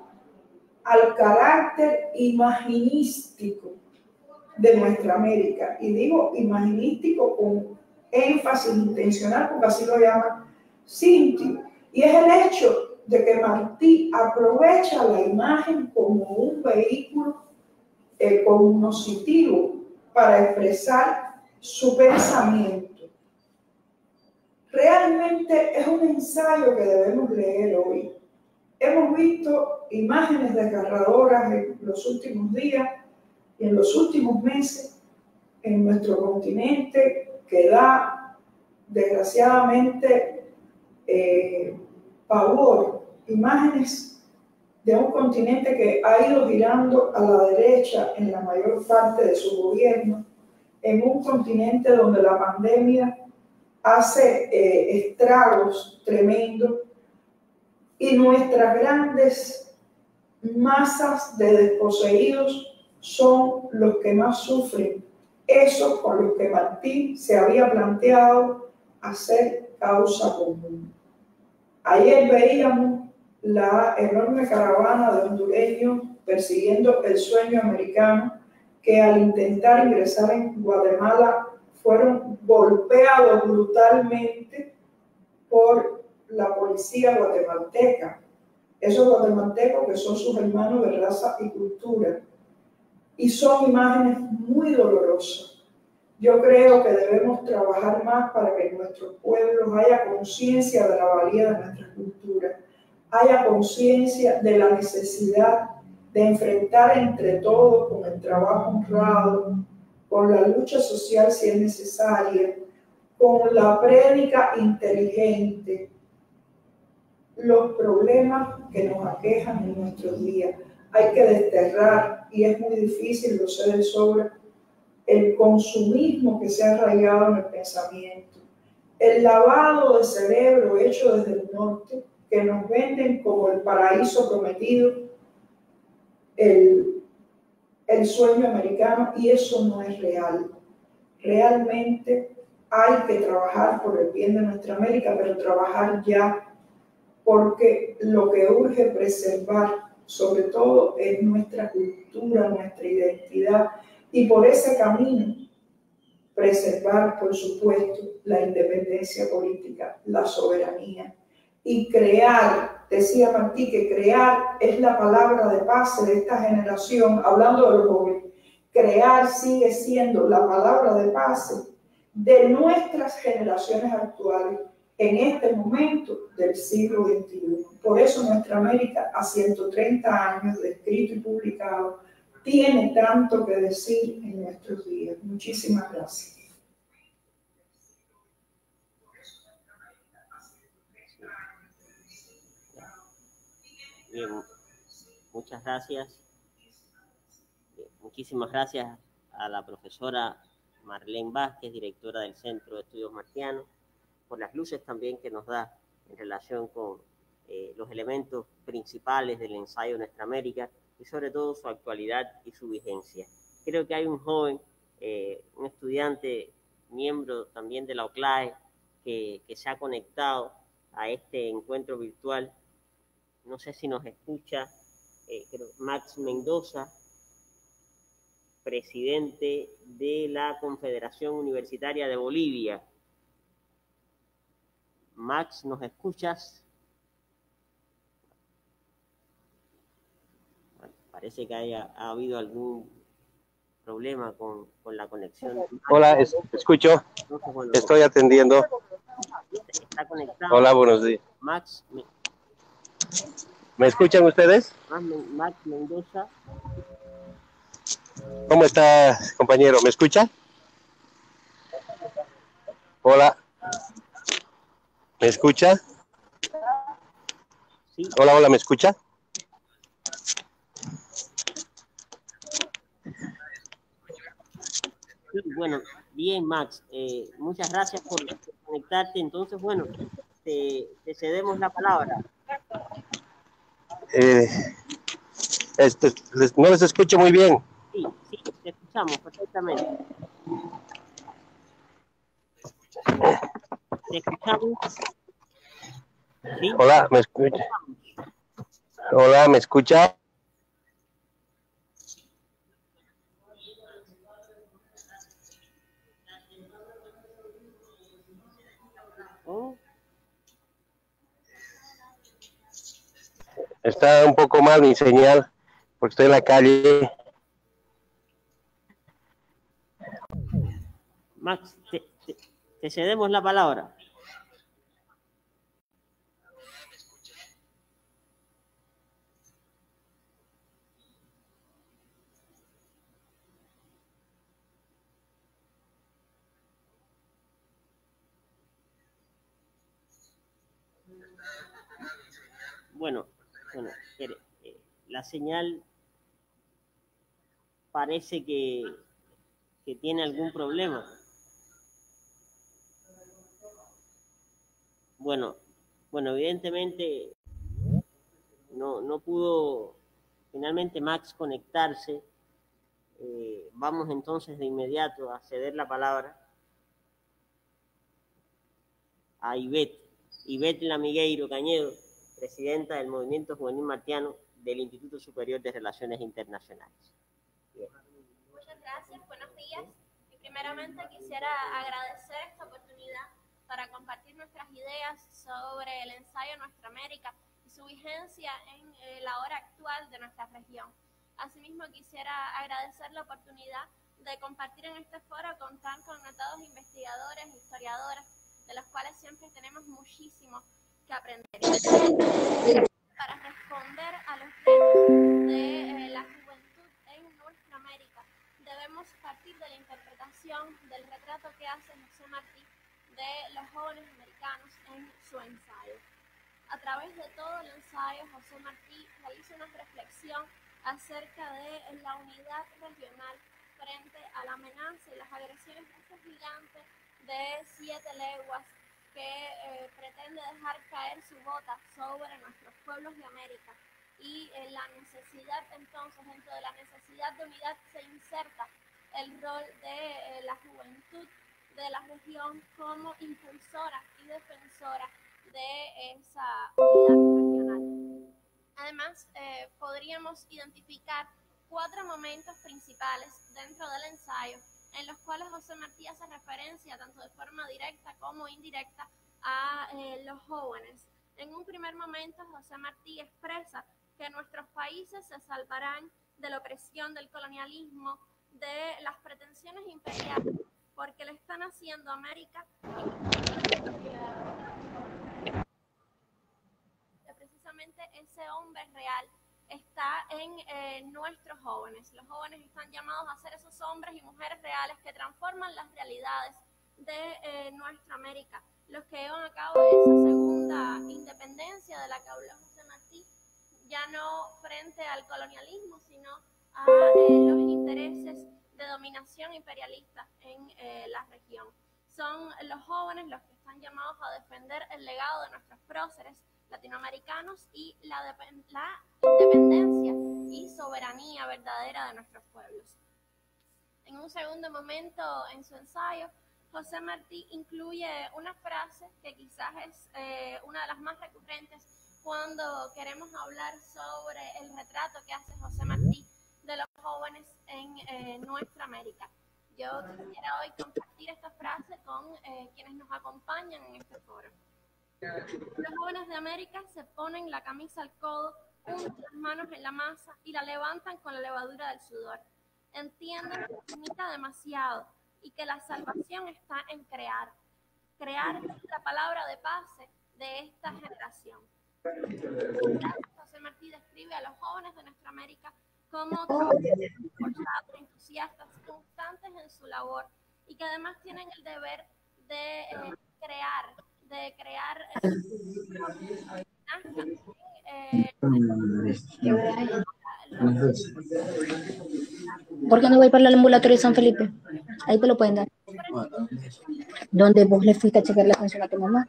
al carácter imaginístico de nuestra América, y digo imaginístico con énfasis intencional porque así lo llama Cintio, y es el hecho de que Martí aprovecha la imagen como un vehículo cognoscitivo para expresar su pensamiento. Realmente es un ensayo que debemos leer hoy. Hemos visto imágenes desgarradoras en los últimos días y en los últimos meses en nuestro continente que da, desgraciadamente, pavor. Imágenes de un continente que ha ido girando a la derecha en la mayor parte de su gobierno, en un continente donde la pandemia hace estragos tremendos y nuestras grandes masas de desposeídos son los que más sufren. Eso con lo que Martí se había planteado hacer causa común. Ayer veíamos la enorme caravana de hondureños persiguiendo el sueño americano que al intentar ingresar en Guatemala fueron golpeados brutalmente por la policía guatemalteca. Esos guatemaltecos que son sus hermanos de raza y cultura. Y son imágenes muy dolorosas. Yo creo que debemos trabajar más para que en nuestros pueblos haya conciencia de la valía de nuestra cultura, haya conciencia de la necesidad de enfrentar entre todos, con el trabajo honrado, con la lucha social si es necesaria, con la prédica inteligente, los problemas que nos aquejan en nuestros días. Hay que desterrar, y es muy difícil, lo sé de sobra, el consumismo que se ha arraigado en el pensamiento, el lavado de cerebro hecho desde el norte, que nos venden como el paraíso prometido, el sueño americano, y eso no es real. Realmente hay que trabajar por el bien de nuestra América, pero trabajar ya, porque lo que urge preservar, sobre todo, es nuestra cultura, nuestra identidad, y por ese camino preservar, por supuesto, la independencia política, la soberanía, y crear, decía Martí, que crear es la palabra de paz de esta generación, hablando de los jóvenes. Crear sigue siendo la palabra de paz de nuestras generaciones actuales en este momento del siglo XXI. Por eso nuestra América, a 130 años de escrito y publicado, tiene tanto que decir en nuestros días. Muchísimas gracias. Bien, muchas gracias. Muchísimas gracias a la profesora Marlene Vázquez, directora del Centro de Estudios Martianos, por las luces también que nos da en relación con los elementos principales del ensayo Nuestra América y sobre todo su actualidad y su vigencia. Creo que hay un joven, un estudiante, miembro también de la OCLAE, que se ha conectado a este encuentro virtual. No sé si nos escucha, Max Mendoza, presidente de la Confederación Universitaria de Bolivia. Max, ¿nos escuchas? Bueno, parece que ha habido algún problema con la conexión. Hola, escucho. Entonces, bueno, estoy atendiendo. Está conectado. Hola, buenos días. Max, ¿me escuchan ustedes? Max Mendoza. ¿Cómo está, compañero? ¿Me escucha? Hola. ¿Me escucha? Sí. Hola, hola, ¿me escucha? Sí, bueno, bien, Max. Muchas gracias por conectarte. Entonces, bueno, te cedemos la palabra. No les escucho muy bien. Sí, te escuchamos perfectamente. ¿Te escuchamos? ¿Sí? Hola, ¿me escucha? Hola, ¿me escucha? ¿Oh? Está un poco mal mi señal, porque estoy en la calle. Max, te cedemos la palabra. Bueno, la señal parece que tiene algún problema. Bueno, evidentemente no pudo finalmente Max conectarse. Vamos entonces de inmediato a ceder la palabra a Ivette Lamigueiro Cañedo, presidenta del Movimiento Juvenil Martiano del Instituto Superior de Relaciones Internacionales. Bien. Muchas gracias, buenos días. Y primeramente quisiera agradecer esta oportunidad para compartir nuestras ideas sobre el ensayo Nuestra América y su vigencia en la hora actual de nuestra región. Asimismo, quisiera agradecer la oportunidad de compartir en este foro con tan connotados investigadores, historiadores, de los cuales siempre tenemos muchísimo que aprender. Para responder a los retos de la juventud en nuestra América, debemos partir de la interpretación del retrato que hace José Martí de los jóvenes americanos en su ensayo. A través de todo el ensayo, José Martí realiza una reflexión acerca de la unidad regional frente a la amenaza y las agresiones de ese gigante de 7 leguas que pretende dejar caer su bota sobre nuestros pueblos de América. Y la necesidad, entonces, dentro de la necesidad de unidad se inserta el rol de la juventud de la región como impulsora y defensora de esa unidad regional. Además, podríamos identificar 4 momentos principales dentro del ensayo en los cuales José Martí hace referencia tanto de forma directa como indirecta a los jóvenes. En un primer momento, José Martí expresa que nuestros países se salvarán de la opresión del colonialismo, de las pretensiones imperiales, porque le están haciendo a América precisamente ese hombre real está en nuestros jóvenes. Los jóvenes están llamados a ser esos hombres y mujeres reales que transforman las realidades de nuestra América, los que llevan a cabo esa segunda independencia de la que habló José Martí, ya no frente al colonialismo, sino a los intereses de dominación imperialista en la región. Son los jóvenes los que están llamados a defender el legado de nuestros próceres latinoamericanos y la independencia y soberanía verdadera de nuestros pueblos. En un segundo momento en su ensayo, José Martí incluye una frase que quizás es una de las más recurrentes cuando queremos hablar sobre el retrato que hace José Martí de los jóvenes en nuestra América. Yo quisiera hoy compartir esta frase con quienes nos acompañan en este foro. Los jóvenes de América se ponen la camisa al codo, hunden las manos en la masa y la levantan con la levadura del sudor. Entienden que limita demasiado y que la salvación está en crear. Crear es la palabra de pase de esta generación. José Martí describe a los jóvenes de nuestra América como esforzados, entusiastas, constantes en su labor y que además tienen el deber de crear ¿Por qué no voy para el ambulatorio de San Felipe? Ahí te lo pueden dar. ¿Dónde vos le fuiste a checar la atención a tu mamá?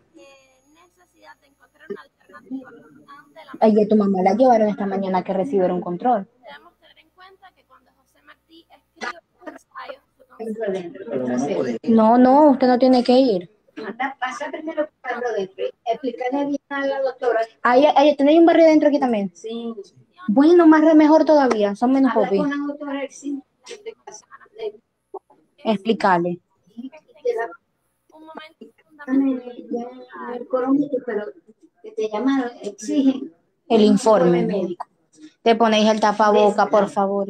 Necesidad de encontrar una alternativa ante la... Ahí a tu mamá la llevaron esta mañana que recibieron control. Debemos tener en cuenta que cuando José Martí escribe un ensayo, No, usted no tiene que ir. Anda, pasa primero por dentro. Explícale bien a la doctora. Ahí tenéis un barrio dentro aquí también. Sí. Bueno, mejor todavía, son menos Habla popis. con la doctora, sí. Explícale. un momento fundamental. El coronito, pero que te llamaron, exigen. el informe médico. Te ponéis el tapaboca, por favor.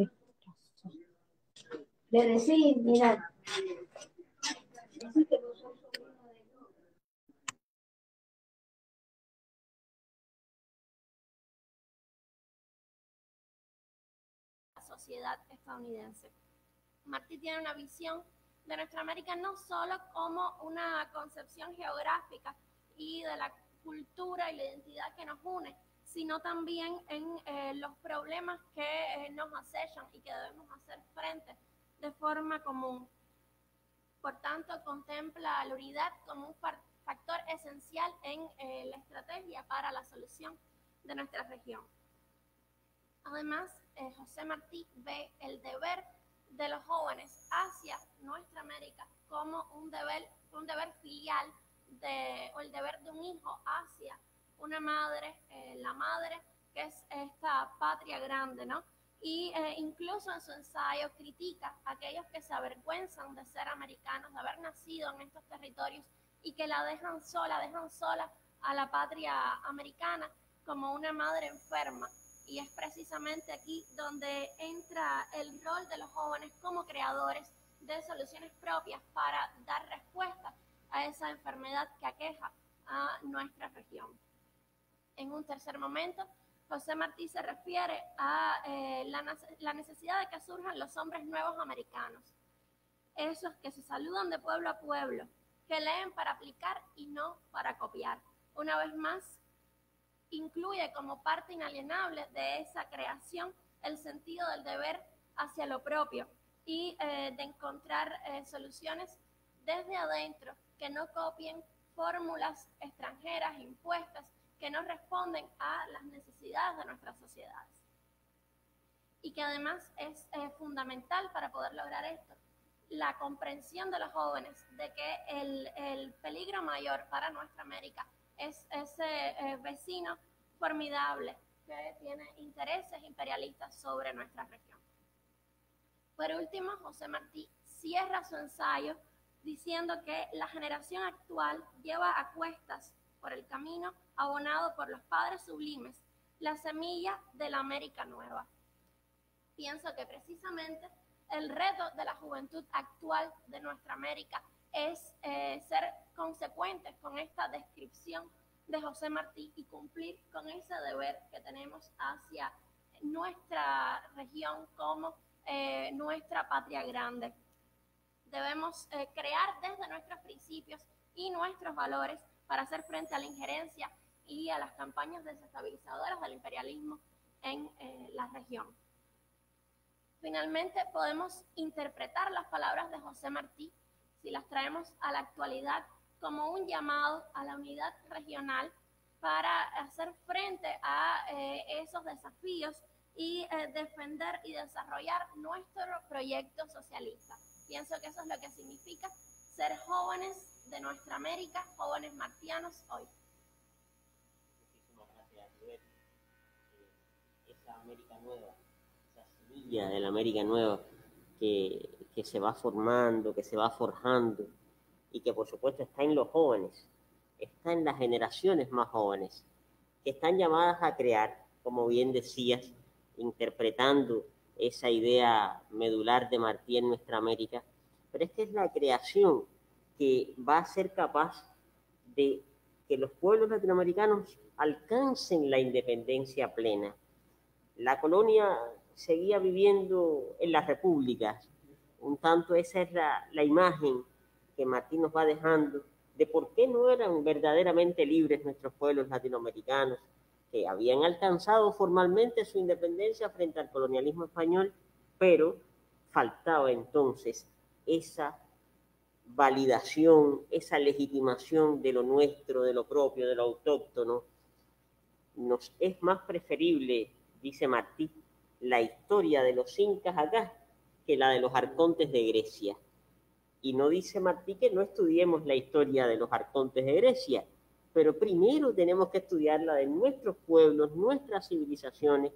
Le decís, mira. Sociedad estadounidense. Martí tiene una visión de nuestra América no solo como una concepción geográfica y de la cultura y la identidad que nos une, sino también en los problemas que nos acechan y que debemos hacer frente de forma común. Por tanto, contempla la unidad como un factor esencial en la estrategia para la solución de nuestra región. Además, José Martí ve el deber de los jóvenes hacia nuestra América como un deber filial o el deber de un hijo hacia una madre, la madre que es esta patria grande, ¿no? Y incluso en su ensayo critica a aquellos que se avergüenzan de ser americanos, de haber nacido en estos territorios y que la dejan sola a la patria americana como una madre enferma. Y es precisamente aquí donde entra el rol de los jóvenes como creadores de soluciones propias para dar respuesta a esa enfermedad que aqueja a nuestra región. En un tercer momento, José Martí se refiere a la necesidad de que surjan los hombres nuevos americanos, esos que se saludan de pueblo a pueblo, que leen para aplicar y no para copiar. Una vez más, incluye como parte inalienable de esa creación el sentido del deber hacia lo propio y de encontrar soluciones desde adentro que no copien fórmulas extranjeras impuestas que no responden a las necesidades de nuestras sociedades. Y que además es fundamental para poder lograr esto, la comprensión de los jóvenes de que el peligro mayor para nuestra América es ese vecino formidable que tiene intereses imperialistas sobre nuestra región. Por último, José Martí cierra su ensayo diciendo que la generación actual lleva a cuestas por el camino abonado por los padres sublimes la semilla de la América Nueva. Pienso que precisamente el reto de la juventud actual de nuestra América es ser consecuentes con esta descripción de José Martí y cumplir con ese deber que tenemos hacia nuestra región como nuestra patria grande. Debemos crear desde nuestros principios y nuestros valores para hacer frente a la injerencia y a las campañas desestabilizadoras del imperialismo en la región. Finalmente, podemos interpretar las palabras de José Martí, si las traemos a la actualidad, como un llamado a la unidad regional para hacer frente a esos desafíos y defender y desarrollar nuestro proyecto socialista. Pienso que eso es lo que significa ser jóvenes de nuestra América, jóvenes martianos hoy. Muchísimas gracias, Rubén. Esa América Nueva, esa semilla de la América Nueva que se va formando, que se va forjando y que por supuesto está en los jóvenes, está en las generaciones más jóvenes, que están llamadas a crear, como bien decías, interpretando esa idea medular de Martí en nuestra América, pero es que es la creación que va a ser capaz de que los pueblos latinoamericanos alcancen la independencia plena. La colonia seguía viviendo en las repúblicas, un tanto esa es la imagen que Martí nos va dejando de por qué no eran verdaderamente libres nuestros pueblos latinoamericanos, que habían alcanzado formalmente su independencia frente al colonialismo español, pero faltaba entonces esa validación, esa legitimación de lo nuestro, de lo propio, de lo autóctono. Nos es más preferible, dice Martí, la historia de los incas acá que la de los arcontes de Grecia. Y no dice Martí que no estudiemos la historia de los arcontes de Grecia, pero primero tenemos que estudiar la de nuestros pueblos, nuestras civilizaciones,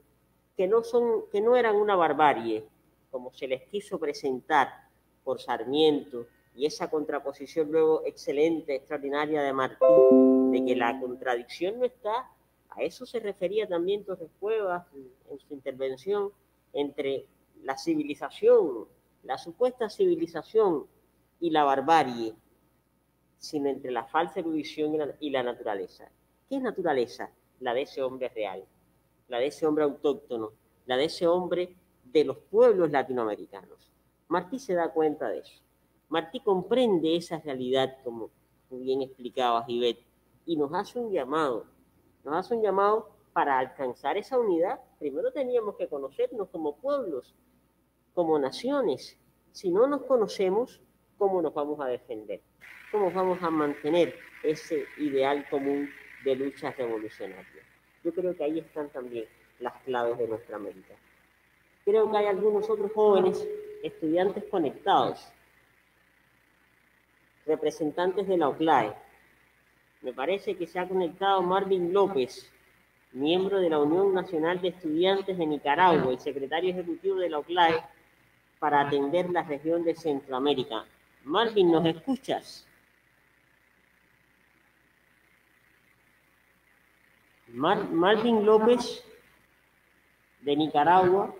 que no eran una barbarie, como se les quiso presentar por Sarmiento, y esa contraposición luego excelente, extraordinaria de Martí, de que la contradicción no está A eso se refería también Torres Cuevas en su intervención, entre la civilización, la supuesta civilización y la barbarie, sino entre la falsa erudición y la naturaleza. ¿Qué es naturaleza? La de ese hombre real, la de ese hombre autóctono, la de ese hombre de los pueblos latinoamericanos. Martí se da cuenta de eso. Martí comprende esa realidad, como bien explicaba Ivette, y nos hace un llamado. Nos hace un llamado para alcanzar esa unidad. Primero teníamos que conocernos como pueblos, como naciones. Si no nos conocemos, ¿cómo nos vamos a defender? ¿Cómo vamos a mantener ese ideal común de lucha revolucionaria? Yo creo que ahí están también las claves de nuestra América. Creo que hay algunos otros jóvenes estudiantes conectados, representantes de la OCLAE. Me parece que se ha conectado Marvin López, miembro de la Unión Nacional de Estudiantes de Nicaragua y secretario ejecutivo de la OCLAE para atender la región de Centroamérica. Marvin, ¿nos escuchas? Marvin López, de Nicaragua.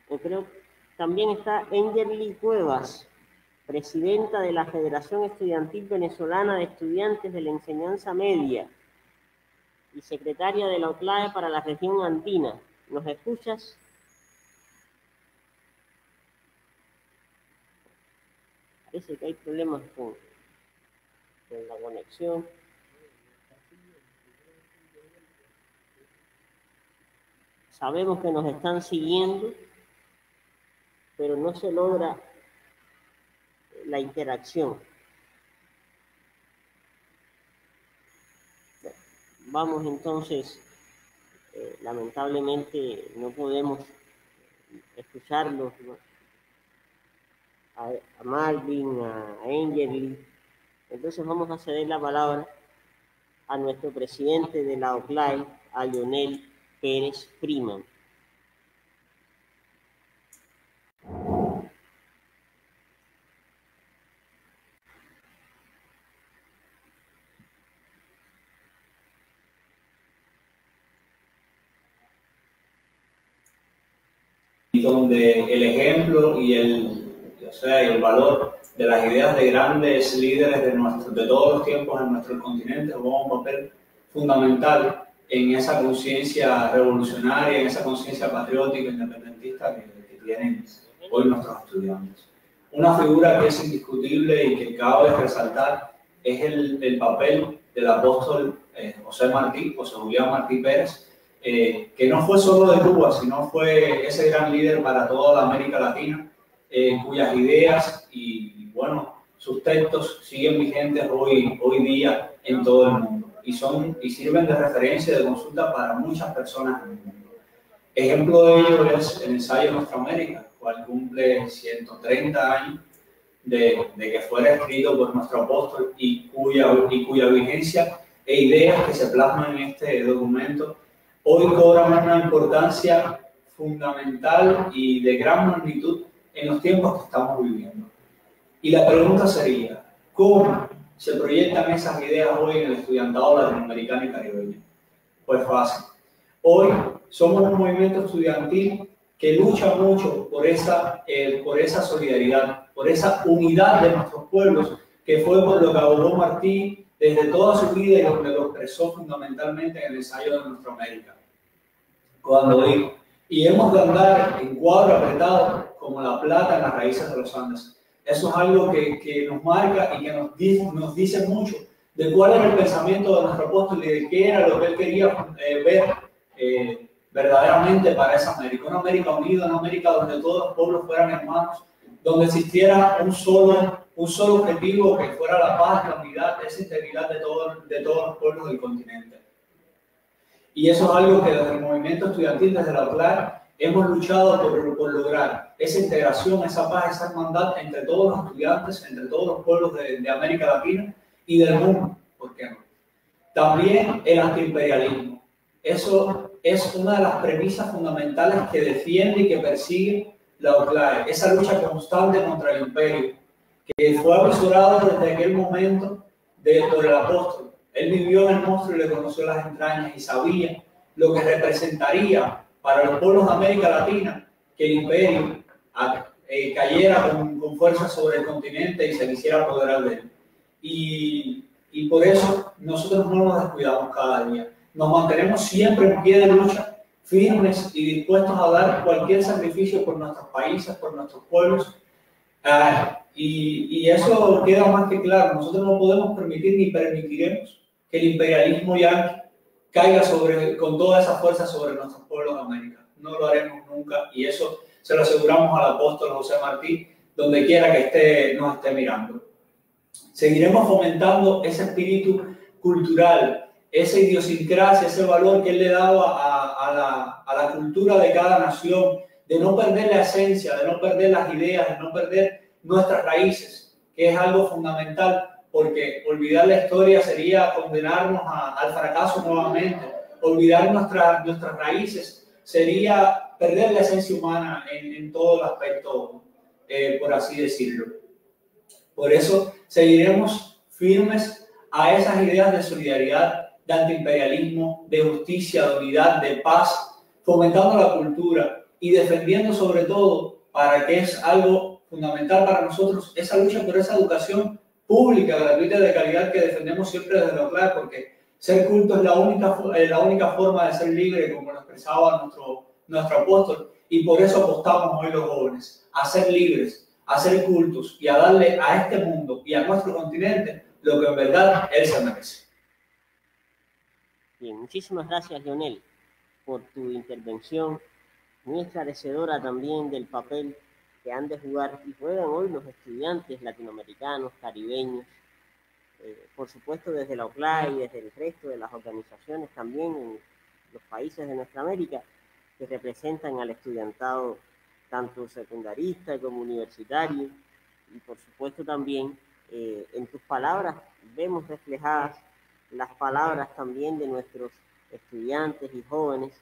Yo creo que también está Engerly Cuevas, presidenta de la Federación Estudiantil Venezolana de Estudiantes de la Enseñanza Media y secretaria de la OCLAE para la región andina. ¿Nos escuchas? Parece que hay problemas con la conexión. Sabemos que nos están siguiendo, pero no se logra la interacción. Vamos entonces, lamentablemente no podemos escucharlos, ¿no? A Marvin, a Engerly. Entonces vamos a ceder la palabra a nuestro presidente de la OCLAE, a Lionel Pérez Freeman. Donde el ejemplo y el valor de las ideas de grandes líderes de todos los tiempos en nuestro continente juegan un papel fundamental en esa conciencia revolucionaria, en esa conciencia patriótica, independentista que tienen hoy nuestros estudiantes. Una figura que es indiscutible y que cabe resaltar es el papel del apóstol José Julián Martí Pérez, que no fue solo de Cuba, sino fue ese gran líder para toda la América Latina, cuyas ideas y, bueno, sus textos siguen vigentes hoy día en todo el mundo y sirven de referencia, de consulta para muchas personas en el mundo. Ejemplo de ello es el ensayo Nuestra América, cual cumple 130 años de que fuera escrito por nuestro apóstol y cuya vigencia e ideas que se plasman en este documento hoy cobran una importancia fundamental y de gran magnitud en los tiempos que estamos viviendo. Y la pregunta sería, ¿cómo se proyectan esas ideas hoy en el estudiantado latinoamericano y caribeño? Pues fácil. Hoy somos un movimiento estudiantil que lucha mucho por esa solidaridad, por esa unidad de nuestros pueblos, que fue por lo que abogó Martí desde toda su vida y lo que lo expresó fundamentalmente en el ensayo de Nuestra América. Cuando dijo, y hemos de andar en cuadro apretado como la plata en las raíces de los Andes. Eso es algo que nos marca y que nos dice mucho de cuál era el pensamiento de nuestro apóstol y de qué era lo que él quería ver verdaderamente para esa América. Una América unida, una América donde todos los pueblos fueran hermanos, donde existiera un solo objetivo que fuera la paz, la unidad, esa integridad de todos los pueblos del continente. Y eso es algo que desde el movimiento estudiantil, desde la OCLAE, hemos luchado por lograr esa integración, esa paz, esa hermandad entre todos los estudiantes, entre todos los pueblos de América Latina y del mundo, ¿por qué no? También el antiimperialismo. Eso es una de las premisas fundamentales que defiende y que persigue la OCLAE, esa lucha constante contra el imperio, que fue avisorado desde aquel momento por el apóstol. Él vivió en el monstruo y le conoció las entrañas y sabía lo que representaría para los pueblos de América Latina que el imperio cayera con fuerza sobre el continente y se quisiera apoderar de él. Y por eso nosotros no nos descuidamos cada día. Nos mantenemos siempre en pie de lucha, firmes y dispuestos a dar cualquier sacrificio por nuestros países, por nuestros pueblos. Y eso queda más que claro. Nosotros no podemos permitir ni permitiremos que el imperialismo yanqui caiga con toda esa fuerza sobre nuestros pueblos de América. No lo haremos nunca, y eso se lo aseguramos al apóstol José Martí, donde quiera que nos esté mirando. Seguiremos fomentando ese espíritu cultural, esa idiosincrasia, ese valor que él le daba a la cultura de cada nación, de no perder la esencia, de no perder las ideas, de no perder nuestras raíces, que es algo fundamental, porque olvidar la historia sería condenarnos al fracaso nuevamente. Olvidar nuestras raíces sería perder la esencia humana en todo el aspecto, por así decirlo. Por eso seguiremos firmes a esas ideas de solidaridad, de antiimperialismo, de justicia, de unidad, de paz, fomentando la cultura y defendiendo sobre todo, para que es algo fundamental para nosotros, esa lucha por esa educación pública, gratuita y de calidad que defendemos siempre desde la OCLAE, porque ser culto es la única forma de ser libre, como lo expresaba nuestro apóstol, y por eso apostamos hoy los jóvenes, a ser libres, a ser cultos y a darle a este mundo y a nuestro continente lo que en verdad él se merece. Bien, muchísimas gracias, Leonel, por tu intervención, muy esclarecedora también del papel que han de jugar y juegan hoy los estudiantes latinoamericanos, caribeños, por supuesto desde la OCLAE y desde el resto de las organizaciones también en los países de nuestra América que representan al estudiantado tanto secundarista como universitario, y por supuesto también en tus palabras vemos reflejadas las palabras también de nuestros estudiantes y jóvenes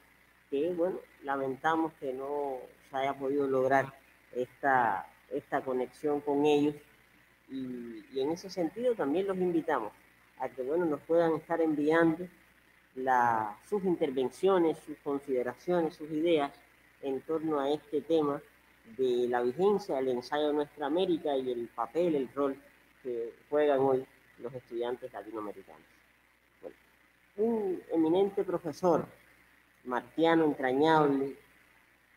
que, bueno, lamentamos que no se haya podido lograr esta conexión con ellos, y en ese sentido también los invitamos a que, bueno, nos puedan estar enviando sus intervenciones, sus consideraciones, sus ideas en torno a este tema de la vigencia del ensayo de Nuestra América y el papel, el rol que juegan hoy los estudiantes latinoamericanos. Bueno, un eminente profesor martiano entrañable,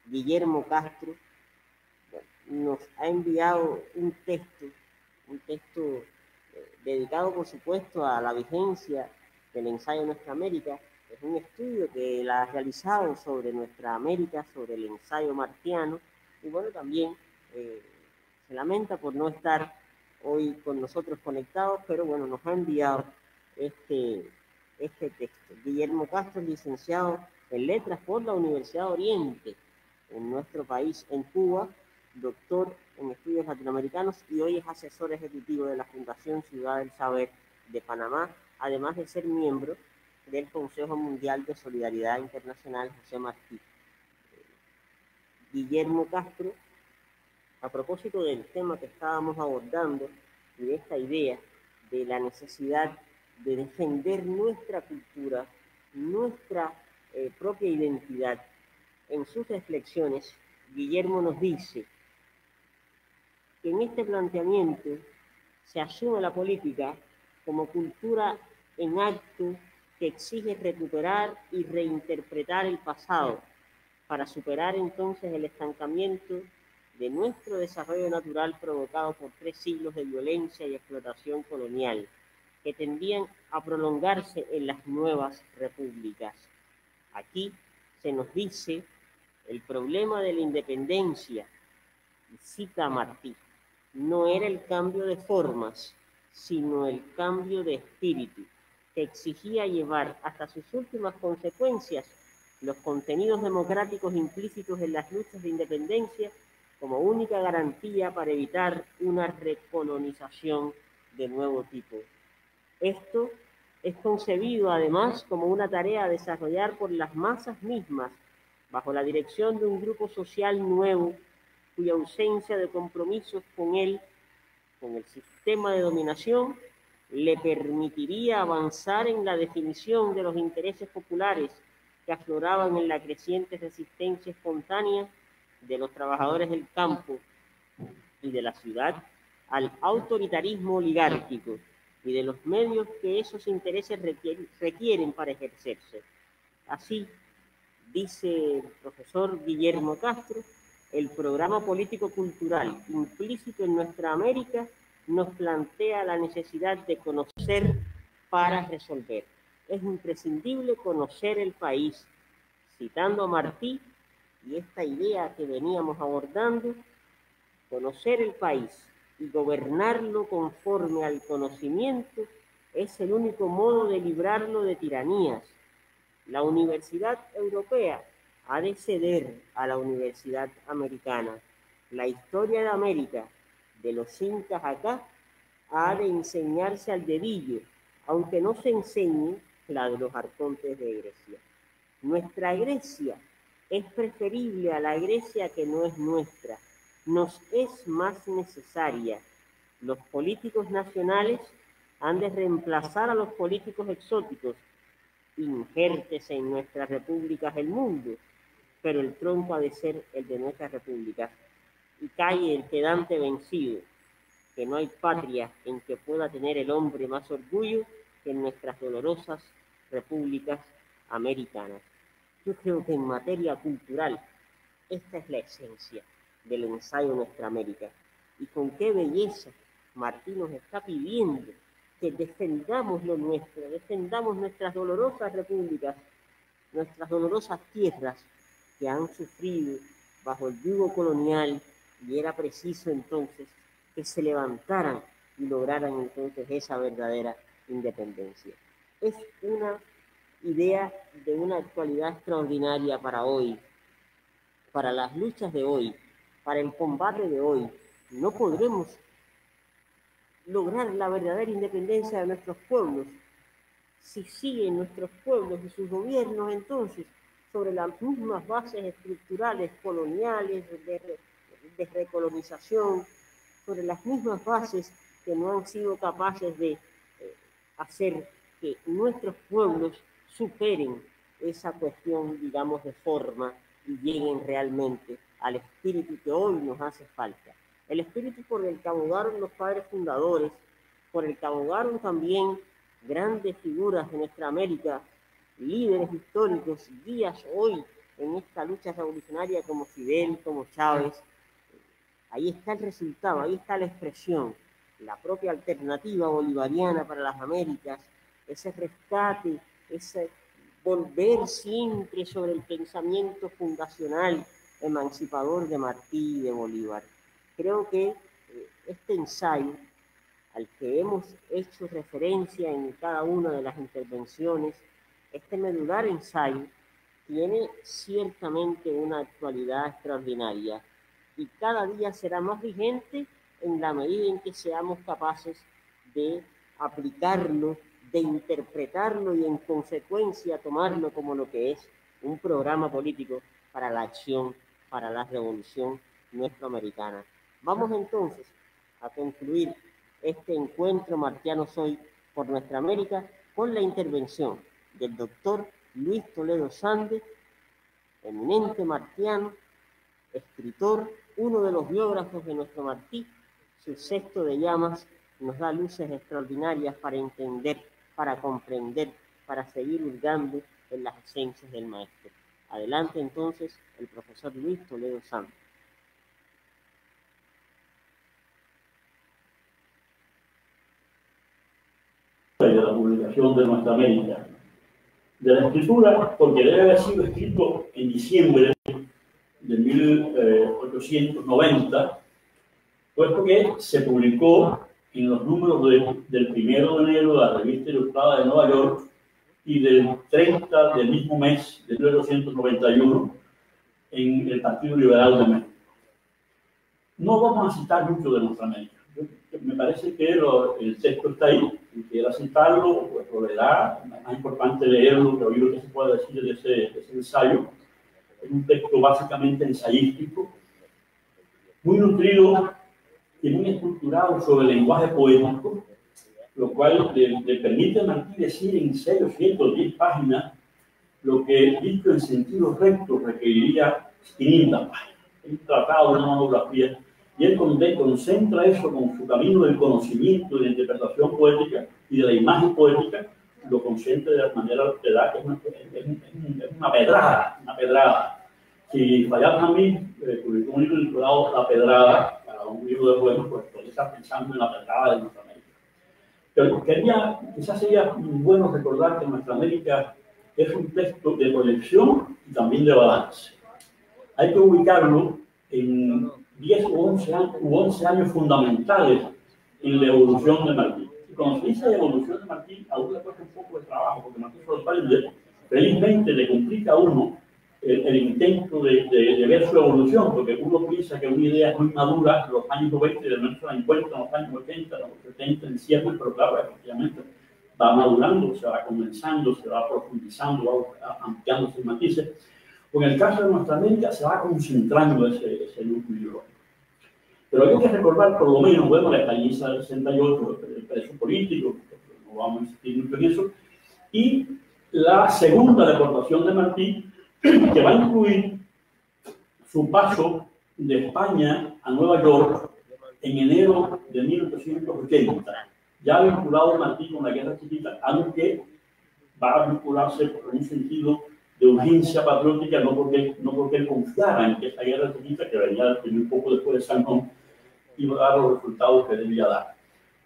Guillermo Castro, nos ha enviado un texto dedicado, por supuesto, a la vigencia del ensayo de Nuestra América. Es un estudio que él ha realizado sobre Nuestra América, sobre el ensayo martiano, y bueno, también se lamenta por no estar hoy con nosotros conectados, pero bueno, nos ha enviado este texto. Guillermo Castro es licenciado en Letras por la Universidad de Oriente, en nuestro país, en Cuba, doctor en estudios latinoamericanos, y hoy es asesor ejecutivo de la Fundación Ciudad del Saber de Panamá, además de ser miembro del Consejo Mundial de Solidaridad Internacional José Martí. Guillermo Castro, a propósito del tema que estábamos abordando y de esta idea de la necesidad de defender nuestra cultura, nuestra propia identidad, en sus reflexiones, Guillermo nos dice que en este planteamiento se asume la política como cultura en acto que exige recuperar y reinterpretar el pasado para superar entonces el estancamiento de nuestro desarrollo natural provocado por 3 siglos de violencia y explotación colonial que tendían a prolongarse en las nuevas repúblicas. Aquí se nos dice el problema de la independencia, y cita a Martí, no era el cambio de formas, sino el cambio de espíritu, que exigía llevar hasta sus últimas consecuencias los contenidos democráticos implícitos en las luchas de independencia como única garantía para evitar una recolonización de nuevo tipo. Esto es concebido además como una tarea a desarrollar por las masas mismas, bajo la dirección de un grupo social nuevo, cuya ausencia de compromisos con él, con el sistema de dominación, le permitiría avanzar en la definición de los intereses populares que afloraban en la creciente resistencia espontánea de los trabajadores del campo y de la ciudad al autoritarismo oligárquico y de los medios que esos intereses requieren para ejercerse. Así, dice el profesor Guillermo Castro, el programa político-cultural implícito en nuestra América nos plantea la necesidad de conocer para resolver. Es imprescindible conocer el país. Citando a Martí y esta idea que veníamos abordando, conocer el país y gobernarlo conforme al conocimiento es el único modo de librarlo de tiranías. La Universidad Europea ha de ceder a la Universidad Americana. La historia de América, de los incas acá, ha de enseñarse al dedillo, aunque no se enseñe la de los arcontes de Grecia. Nuestra Grecia es preferible a la Grecia que no es nuestra. Nos es más necesaria. Los políticos nacionales han de reemplazar a los políticos exóticos. Injértese en nuestras repúblicas el mundo, pero el tronco ha de ser el de nuestras repúblicas. Y calle el pedante vencido, que no hay patria en que pueda tener el hombre más orgullo que en nuestras dolorosas repúblicas americanas. Yo creo que en materia cultural esta es la esencia del ensayo Nuestra América. Y con qué belleza Martí nos está pidiendo que defendamos lo nuestro, defendamos nuestras dolorosas repúblicas, nuestras dolorosas tierras que han sufrido bajo el yugo colonial, y era preciso entonces que se levantaran y lograran entonces esa verdadera independencia. Es una idea de una actualidad extraordinaria para hoy, para las luchas de hoy, para el combate de hoy. No podremos lograr la verdadera independencia de nuestros pueblos si siguen nuestros pueblos y sus gobiernos entonces sobre las mismas bases estructurales coloniales, de recolonización, sobre las mismas bases que no han sido capaces de hacer que nuestros pueblos superen esa cuestión, digamos, de forma y lleguen realmente al espíritu que hoy nos hace falta. El espíritu por el que abogaron los padres fundadores, por el que abogaron también grandes figuras de nuestra América, líderes históricos, guías hoy en esta lucha revolucionaria como Fidel, como Chávez. Ahí está el resultado, ahí está la expresión, la propia alternativa bolivariana para las Américas, ese rescate, ese volver siempre sobre el pensamiento fundacional emancipador de Martí y de Bolívar. Creo que este ensayo, al que hemos hecho referencia en cada una de las intervenciones, este medular ensayo, tiene ciertamente una actualidad extraordinaria y cada día será más vigente en la medida en que seamos capaces de aplicarlo, de interpretarlo y en consecuencia tomarlo como lo que es un programa político para la acción, para la revolución nuestroamericana. Vamos entonces a concluir este encuentro martianos hoy por Nuestra América con la intervención del doctor Luis Toledo Sande, eminente martiano, escritor, uno de los biógrafos de nuestro Martí. Su Sexto de Llamas nos da luces extraordinarias para entender, para comprender, para seguir hurgando en las esencias del maestro. Adelante entonces el profesor Luis Toledo Sande. De la publicación de Nuestra América, de la escritura, porque debe haber sido escrito en diciembre de 1890, puesto que se publicó en los números del 1 de enero de la Revista Ilustrada de Nueva York y del 30 del mismo mes de 1891 en el Partido Liberal de México. No vamos a citar mucho de Nuestra América. Me parece que el texto está ahí. Si quiera citarlo, pues lo verá. Es más importante leerlo que oír lo que se puede decir de ese ensayo. Es un texto básicamente ensayístico, muy nutrido y muy estructurado sobre el lenguaje poético, lo cual le permite a Martí decir en 6 o 7 o 10 páginas lo que, visto en sentido recto, requeriría 500 páginas. Un tratado, una monografía, y él concentra eso con su camino del conocimiento, de la interpretación poética y de la imagen poética, lo concentra de la manera que da, que es una pedrada. Si Fayad Hamid publicó un libro titulado La Pedrada, para un libro de poemas, pues podría estar pensando en la pedrada de nuestra América. Pero quizás sería bueno recordar que Nuestra América es un texto de proyección y también de balance. Hay que ubicarlo en 10 u 11 años fundamentales en la evolución de Martí. Y cuando se dice evolución de Martí, a uno le cuesta un poco de trabajo, porque Martí sorprende, felizmente le complica a uno el intento de ver su evolución, porque uno piensa que una idea es muy madura en los años 90, de repente se la encuentra en los años 80, los 70, en cierre, pero claro, efectivamente va madurando, se va condensando, se va profundizando, va ampliando sus matices. O en el caso de Nuestra América se va concentrando ese núcleo ideológico. Pero hay que recordar, por lo menos, bueno, la experiencia del 68, el preso político, no vamos a insistir mucho en eso, y la segunda deportación de Martí, que va a incluir su paso de España a Nueva York en enero de 1880. Ya vinculado Martí con la Guerra Chiquita, aunque va a vincularse por un sentido de urgencia patriótica, no porque él confiara en que esa Guerra Chiquita, que venía un poco después de San Juan, iba a dar los resultados que debía dar.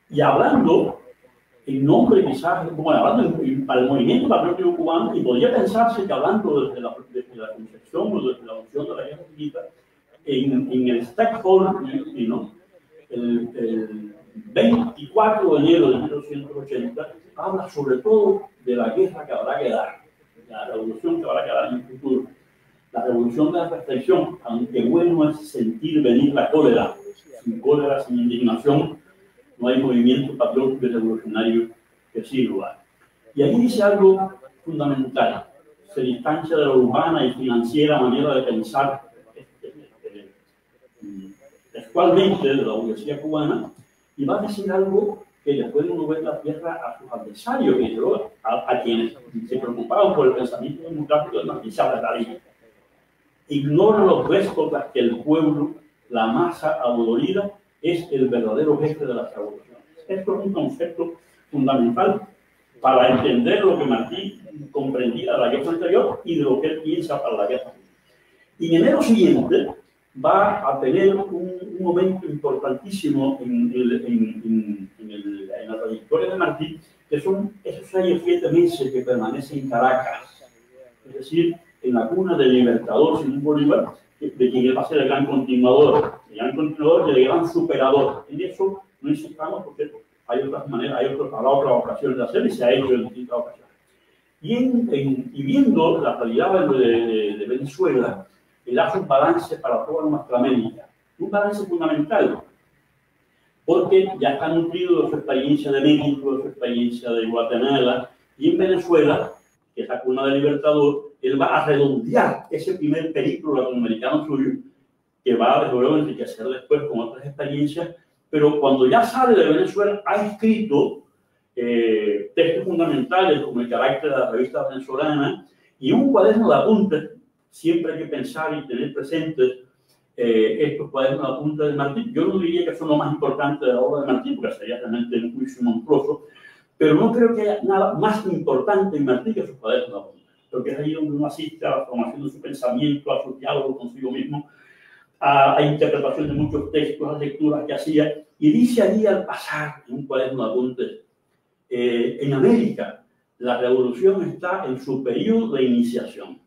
Y hablando en nombre quizás, bueno, hablando para el movimiento patriótico cubano, y podría pensarse que hablando desde la concepción o desde la opción de la Guerra Chiquita, en el Stockholm, ¿no? El 24 de enero de 1880, habla sobre todo de la guerra que habrá que dar, la revolución que habrá que dar en el futuro, la revolución de la reflexión, aunque bueno es sentir venir la cólera, sin cólera, sin indignación, no hay movimiento patriótico y revolucionario que sirva. Y ahí dice algo fundamental, se distancia de la urbana y financiera manera de pensar textualmente de la burguesía cubana, y va a decir algo que después uno ve la tierra a sus adversarios, a quienes se preocupaban por el pensamiento democrático de Martí Sabatari. Ignora los restos que el pueblo, la masa adolorida, es el verdadero jefe de las revoluciones. Esto es un concepto fundamental para entender lo que Martí comprendía de la guerra anterior y de lo que él piensa para la guerra. Y en enero siguiente va a tener un momento importantísimo en la trayectoria de Martí, que son esos 6 o 7 meses que permanece en Caracas, es decir, en la cuna del libertador Simón Bolívar, de quien él va a ser el gran continuador y el gran superador. En eso no insistamos porque hay otras maneras, habrá otras ocasiones de hacerlo y se ha hecho en distintas ocasiones. Y viendo la realidad de Venezuela, él hace un balance para toda nuestra América, un balance fundamental, porque ya está nutrido de su experiencia de México, de su experiencia de Guatemala, y en Venezuela, que es la cuna del libertador, él va a redondear ese primer periplo latinoamericano suyo, que va a luego enriquecer después con otras experiencias, pero cuando ya sale de Venezuela ha escrito textos fundamentales como El carácter de la revista venezolana y un cuaderno de apuntes. Siempre hay que pensar y tener presentes estos cuadernos de apuntes de Martí. Yo no diría que son lo más importante de la obra de Martí, porque sería realmente un juicio monstruoso, pero no creo que haya nada más importante en Martí que sus cuadernos de apuntes, porque es ahí donde uno asiste a la formación de su pensamiento, a su diálogo consigo mismo, a interpretación de muchos textos, a lecturas que hacía, y dice allí al pasar en un cuaderno de apuntes, en América la revolución está en su periodo de iniciación.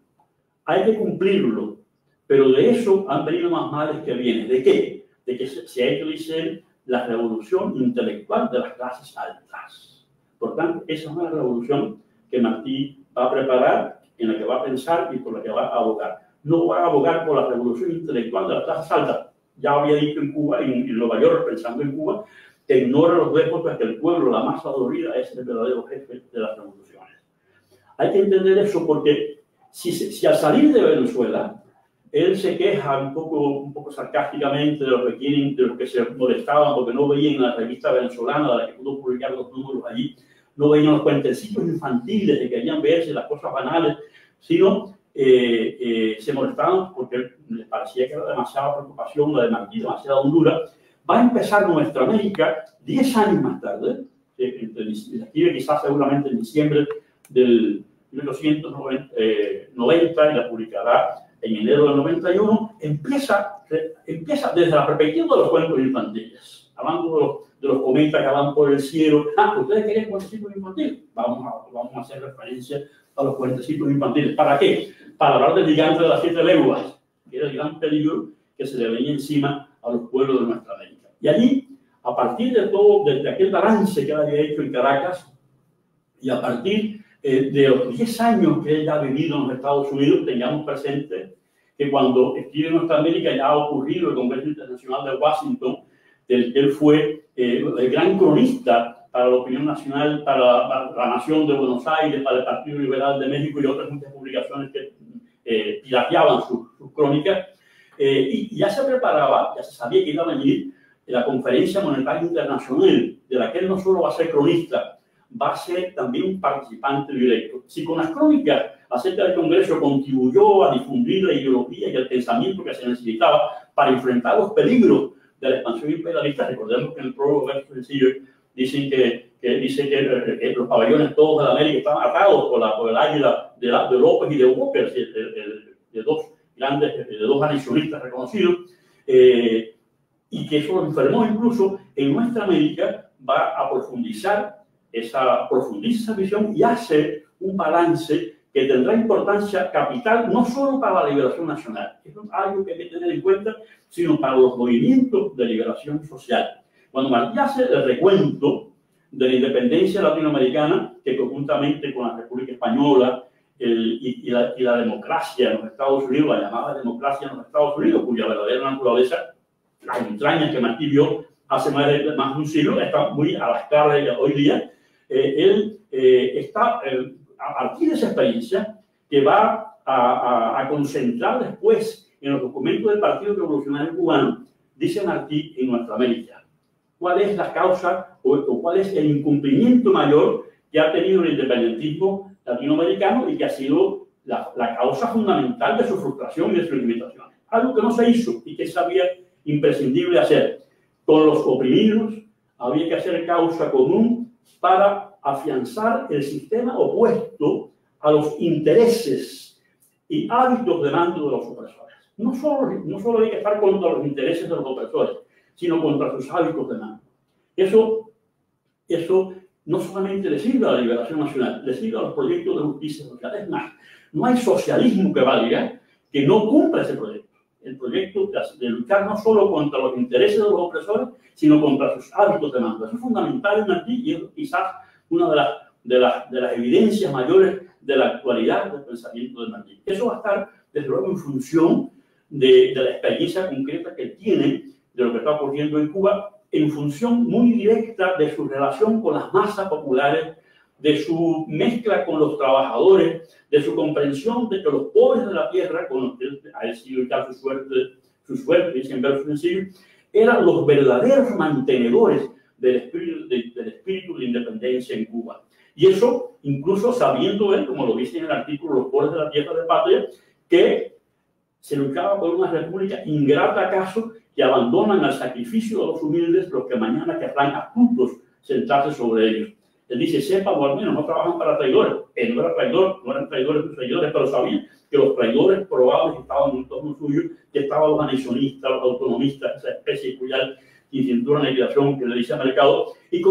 Hay que cumplirlo, pero de eso han venido más males que bienes. ¿De qué? De que se ha hecho, dice, la revolución intelectual de las clases altas. Por tanto, esa es una revolución que Martí va a preparar, en la que va a pensar y por la que va a abogar. No va a abogar por la revolución intelectual de las clases altas. Ya había dicho en Cuba, en Nueva York, pensando en Cuba, que ignora los déspotas, que el pueblo, la masa dolorida, es el verdadero jefe de las revoluciones. Hay que entender eso porque si al salir de Venezuela, él se queja un poco sarcásticamente de los que se molestaban porque no veían la revista venezolana, de la que pudo publicar los números allí, no veían los cuentecitos infantiles que querían verse, las cosas banales, sino se molestaban porque les parecía que era demasiada preocupación la de Martí, demasiada hondura. Va a empezar Nuestra América 10 años más tarde, se escribe quizás seguramente en diciembre del 1990 y la publicará en enero del 91, empieza desde la perspectiva de los cuentos infantiles, hablando de los cometas que van por el cielo. ¿Ustedes querían cuentecitos infantiles? Vamos a hacer referencia a los cuentecitos infantiles. ¿Para qué? Para hablar del gigante de las 7 leguas, que era el gran peligro que se le venía encima a los pueblos de Nuestra América. Y allí, a partir de todo, desde aquel balance que él había hecho en Caracas, y a partir de los 10 años que él ya ha vivido en los Estados Unidos, tengamos presente que cuando escribe Nuestra América ya ha ocurrido el Congreso Internacional de Washington, del que él fue el gran cronista para la opinión nacional, para la Nación de Buenos Aires, para el Partido Liberal de México y otras muchas publicaciones que pirateaban sus crónicas. Y ya se preparaba, ya se sabía que iba a venir la Conferencia Monetaria Internacional, de la que él no solo va a ser cronista, va a ser también un participante directo. Si con las crónicas acerca del Congreso contribuyó a difundir la ideología y el pensamiento que se necesitaba para enfrentar los peligros de la expansión imperialista, recordemos que en el prólogo de este sencillo dice que los pabellones todos de la América estaban atados por el águila de López y de Walker, de dos anexionistas reconocidos, y que eso lo enfermó incluso en Nuestra América. Va a profundiza esa visión y hace un balance que tendrá importancia capital no solo para la liberación nacional, eso es algo que hay que tener en cuenta, sino para los movimientos de liberación social. Cuando Martí hace el recuento de la independencia latinoamericana, que conjuntamente con la República Española y la democracia en los Estados Unidos, la llamada democracia en los Estados Unidos, cuya verdadera naturaleza, las entrañas que Martí vio hace más de un siglo, están muy a las caras hoy día. Él está a partir de esa experiencia que va a concentrar después en los documentos del Partido Revolucionario Cubano, dice Martí en Nuestra América. ¿Cuál es la causa o cuál es el incumplimiento mayor que ha tenido el independentismo latinoamericano y que ha sido la causa fundamental de su frustración y de sus limitaciones? Algo que no se hizo y que sabía imprescindible hacer. Con los oprimidos había que hacer causa común para afianzar el sistema opuesto a los intereses y hábitos de mando de los opresores. No solo hay que estar contra los intereses de los opresores, sino contra sus hábitos de mando. Eso no solamente le sirve a la liberación nacional, le sirve a los proyectos de justicia social. Es más, no hay socialismo que valga que no cumpla ese proyecto. El proyecto de luchar no solo contra los intereses de los opresores, sino contra sus hábitos de mando. Eso es fundamental en Martí y es quizás una de las evidencias mayores de la actualidad del pensamiento de Martí. Eso va a estar, desde luego, en función de la experiencia concreta que tiene de lo que está ocurriendo en Cuba, en función muy directa de su relación con las masas populares, de su mezcla con los trabajadores, de su comprensión de que los pobres de la tierra, con los que ha sido ya su suerte, dice en verso sencillo, eran los verdaderos mantenedores del espíritu de independencia en Cuba. Y eso, incluso sabiendo él, como lo dice en el artículo Los pobres de la tierra de patria, que se luchaba por una república ingrata acaso que abandonan al sacrificio de los humildes los que mañana querrán astutos sentarse sobre ellos. Él dice, sepa, o al menos no trabajan para traidores. Él no era traidor, no eran traidores sus traidores, pero sabían que los traidores probables estaban en torno suyo, que estaban los anexionistas, los autonomistas, esa especie cuyal y cintura de liquidación que le dice a Mercado, y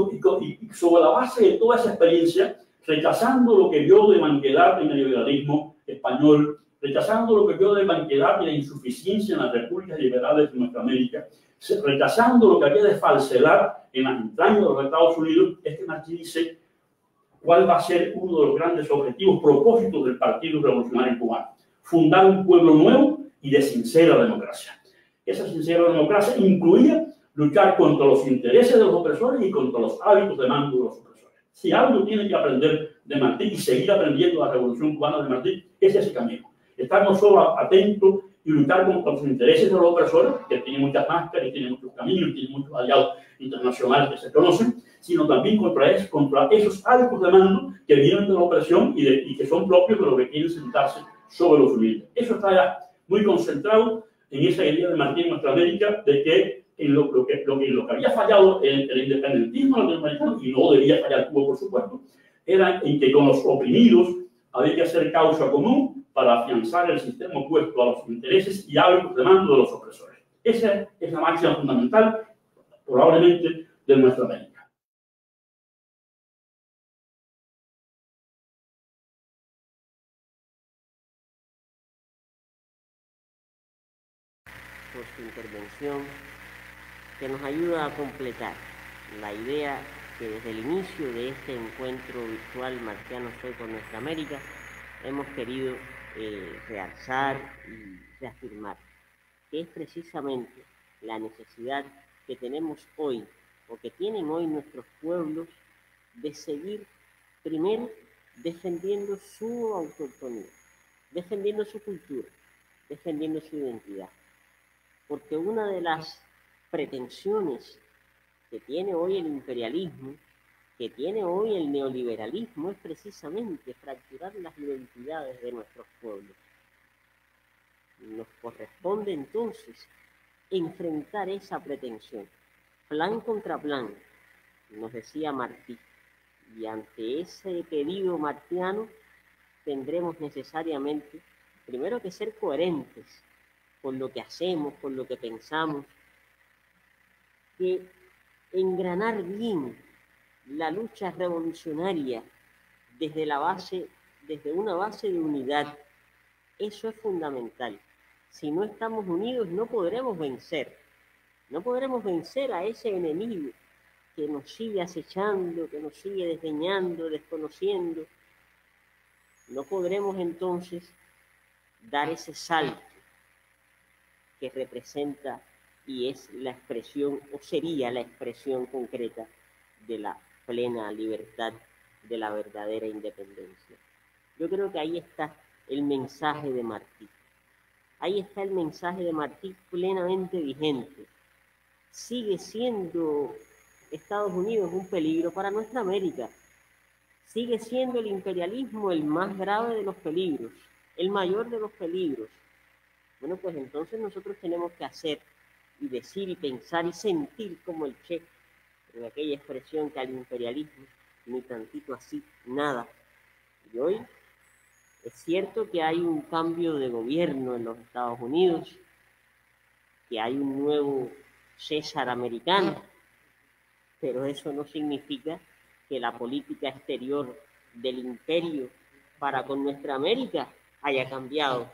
sobre la base de toda esa experiencia, rechazando lo que vio de banquedad en el liberalismo español, rechazando lo que vio de banquedad y la insuficiencia en las repúblicas liberales de Nuestra América, rechazando lo que había de falsedad en las entrañas de los Estados Unidos, es que Martí dice cuál va a ser uno de los grandes objetivos, propósitos del Partido Revolucionario Cubano: fundar un pueblo nuevo y de sincera democracia. Esa sincera democracia incluía luchar contra los intereses de los opresores y contra los hábitos de mando de los opresores. Si algo tiene que aprender de Martí y seguir aprendiendo la Revolución Cubana de Martí, es ese camino. Estar no solo atento y luchar contra los intereses de los opresores, que tienen muchas máscaras, y tienen muchos caminos, y tienen muchos aliados internacionales que se conocen, sino también contra esos hábitos de mando que vienen de la opresión y que son propios de los que quieren sentarse sobre los humildes. Eso está ya muy concentrado en esa idea de Martí en nuestra América, de que en lo que había fallado el independentismo latinoamericano, y no debía fallar Cuba, por supuesto, era en que con los oprimidos había que hacer causa común para afianzar el sistema opuesto a los intereses y hábitos de mando de los opresores. Esa es la máxima fundamental, probablemente, de nuestra América. Por su intervención, que nos ayuda a completar la idea que desde el inicio de este encuentro virtual Martiano Soy por Nuestra América hemos querido realzar y reafirmar, que es precisamente la necesidad que tenemos hoy, o que tienen hoy nuestros pueblos, de seguir primero defendiendo su autonomía, defendiendo su cultura, defendiendo su identidad. Porque una de las pretensiones que tiene hoy el imperialismo, que tiene hoy el neoliberalismo, es precisamente fracturar las identidades de nuestros pueblos. Nos corresponde entonces enfrentar esa pretensión, plan contra plan, nos decía Martí, y ante ese pedido martiano tendremos necesariamente primero que ser coherentes con lo que hacemos, con lo que pensamos, que engranar bien la lucha revolucionaria desde una base de unidad. Eso es fundamental. Si no estamos unidos no podremos vencer. No podremos vencer a ese enemigo que nos sigue acechando, que nos sigue desdeñando, desconociendo. No podremos entonces dar ese salto que representa y es la expresión, o sería la expresión concreta de la plena libertad, de la verdadera independencia. Yo creo que ahí está el mensaje de Martí. Ahí está el mensaje de Martí plenamente vigente. Sigue siendo Estados Unidos un peligro para nuestra América. Sigue siendo el imperialismo el más grave de los peligros, el mayor de los peligros. Bueno, pues entonces nosotros tenemos que hacer y decir y pensar y sentir como el Che, en aquella expresión que al imperialismo ni tantito así, nada. Y hoy es cierto que hay un cambio de gobierno en los Estados Unidos, que hay un nuevo César americano, pero eso no significa que la política exterior del imperio para con nuestra América haya cambiado.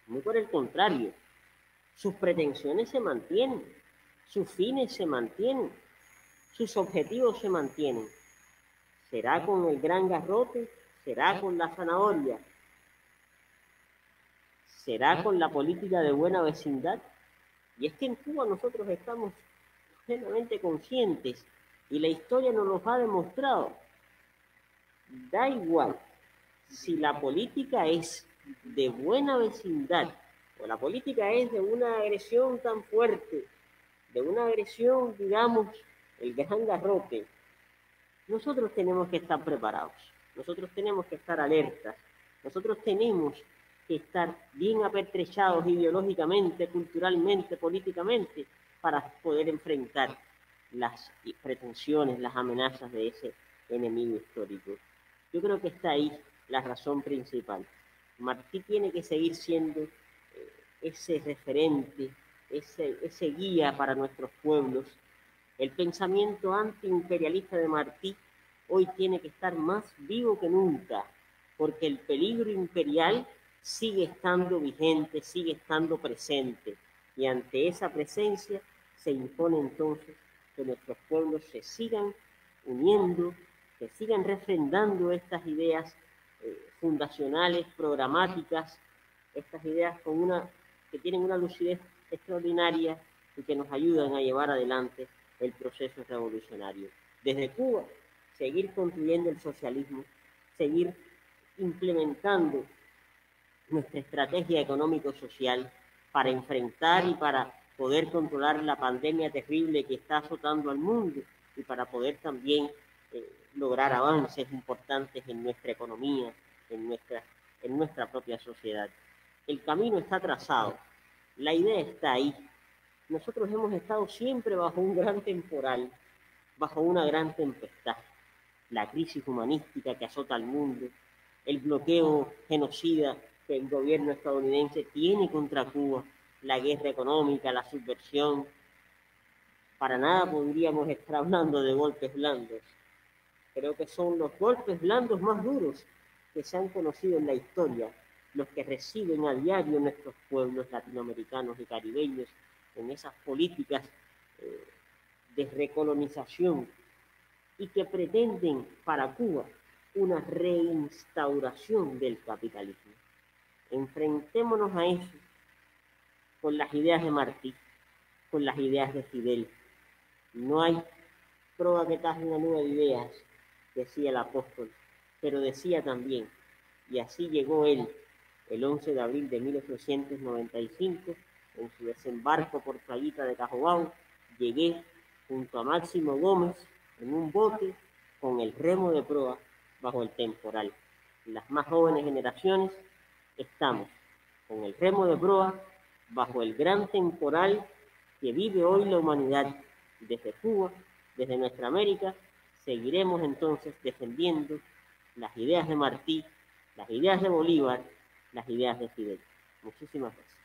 Muy por el contrario, sus pretensiones se mantienen, sus fines se mantienen, sus objetivos se mantienen. ¿Será con el gran garrote? ¿Será con la zanahoria? ¿Será con la política de buena vecindad? Y es que en Cuba nosotros estamos plenamente conscientes y la historia nos lo ha demostrado. Da igual si la política es de buena vecindad o la política es de una agresión tan fuerte, de una agresión, digamos, el gran garrote. Nosotros tenemos que estar preparados, nosotros tenemos que estar alertas, nosotros tenemos que estar bien apertrechados ideológicamente, culturalmente, políticamente, para poder enfrentar las pretensiones, las amenazas de ese enemigo histórico. Yo creo que está ahí la razón principal. Martí tiene que seguir siendo ese referente, ese guía para nuestros pueblos. El pensamiento antiimperialista de Martí hoy tiene que estar más vivo que nunca, porque el peligro imperial sigue estando vigente, sigue estando presente, y ante esa presencia se impone entonces que nuestros pueblos se sigan uniendo, que sigan refrendando estas ideas fundacionales, programáticas, estas ideas que tienen una lucidez extraordinaria y que nos ayudan a llevar adelante el proceso revolucionario. Desde Cuba, seguir construyendo el socialismo, seguir implementando nuestra estrategia económico-social para enfrentar y para poder controlar la pandemia terrible que está azotando al mundo y para poder también lograr avances importantes en nuestra economía, en nuestra propia sociedad. El camino está trazado, la idea está ahí. Nosotros hemos estado siempre bajo un gran temporal, bajo una gran tempestad. La crisis humanística que azota al mundo, el bloqueo genocida que el gobierno estadounidense tiene contra Cuba, la guerra económica, la subversión. Para nada podríamos estar hablando de golpes blandos. Creo que son los golpes blandos más duros que se han conocido en la historia, los que reciben a diario nuestros pueblos latinoamericanos y caribeños en esas políticas de recolonización y que pretenden para Cuba una reinstauración del capitalismo. Enfrentémonos a eso con las ideas de Martí, con las ideas de Fidel. No hay proa que taje una nube de ideas, decía el apóstol, pero decía también, y así llegó él, el 11 de abril de 1895, en su desembarco por Playita de Cajobao, llegué junto a Máximo Gómez en un bote con el remo de proa bajo el temporal. Las más jóvenes generaciones estamos con el remo de proa bajo el gran temporal que vive hoy la humanidad desde Cuba, desde nuestra América. Seguiremos entonces defendiendo las ideas de Martí, las ideas de Bolívar, las ideas de Fidel. Muchísimas gracias.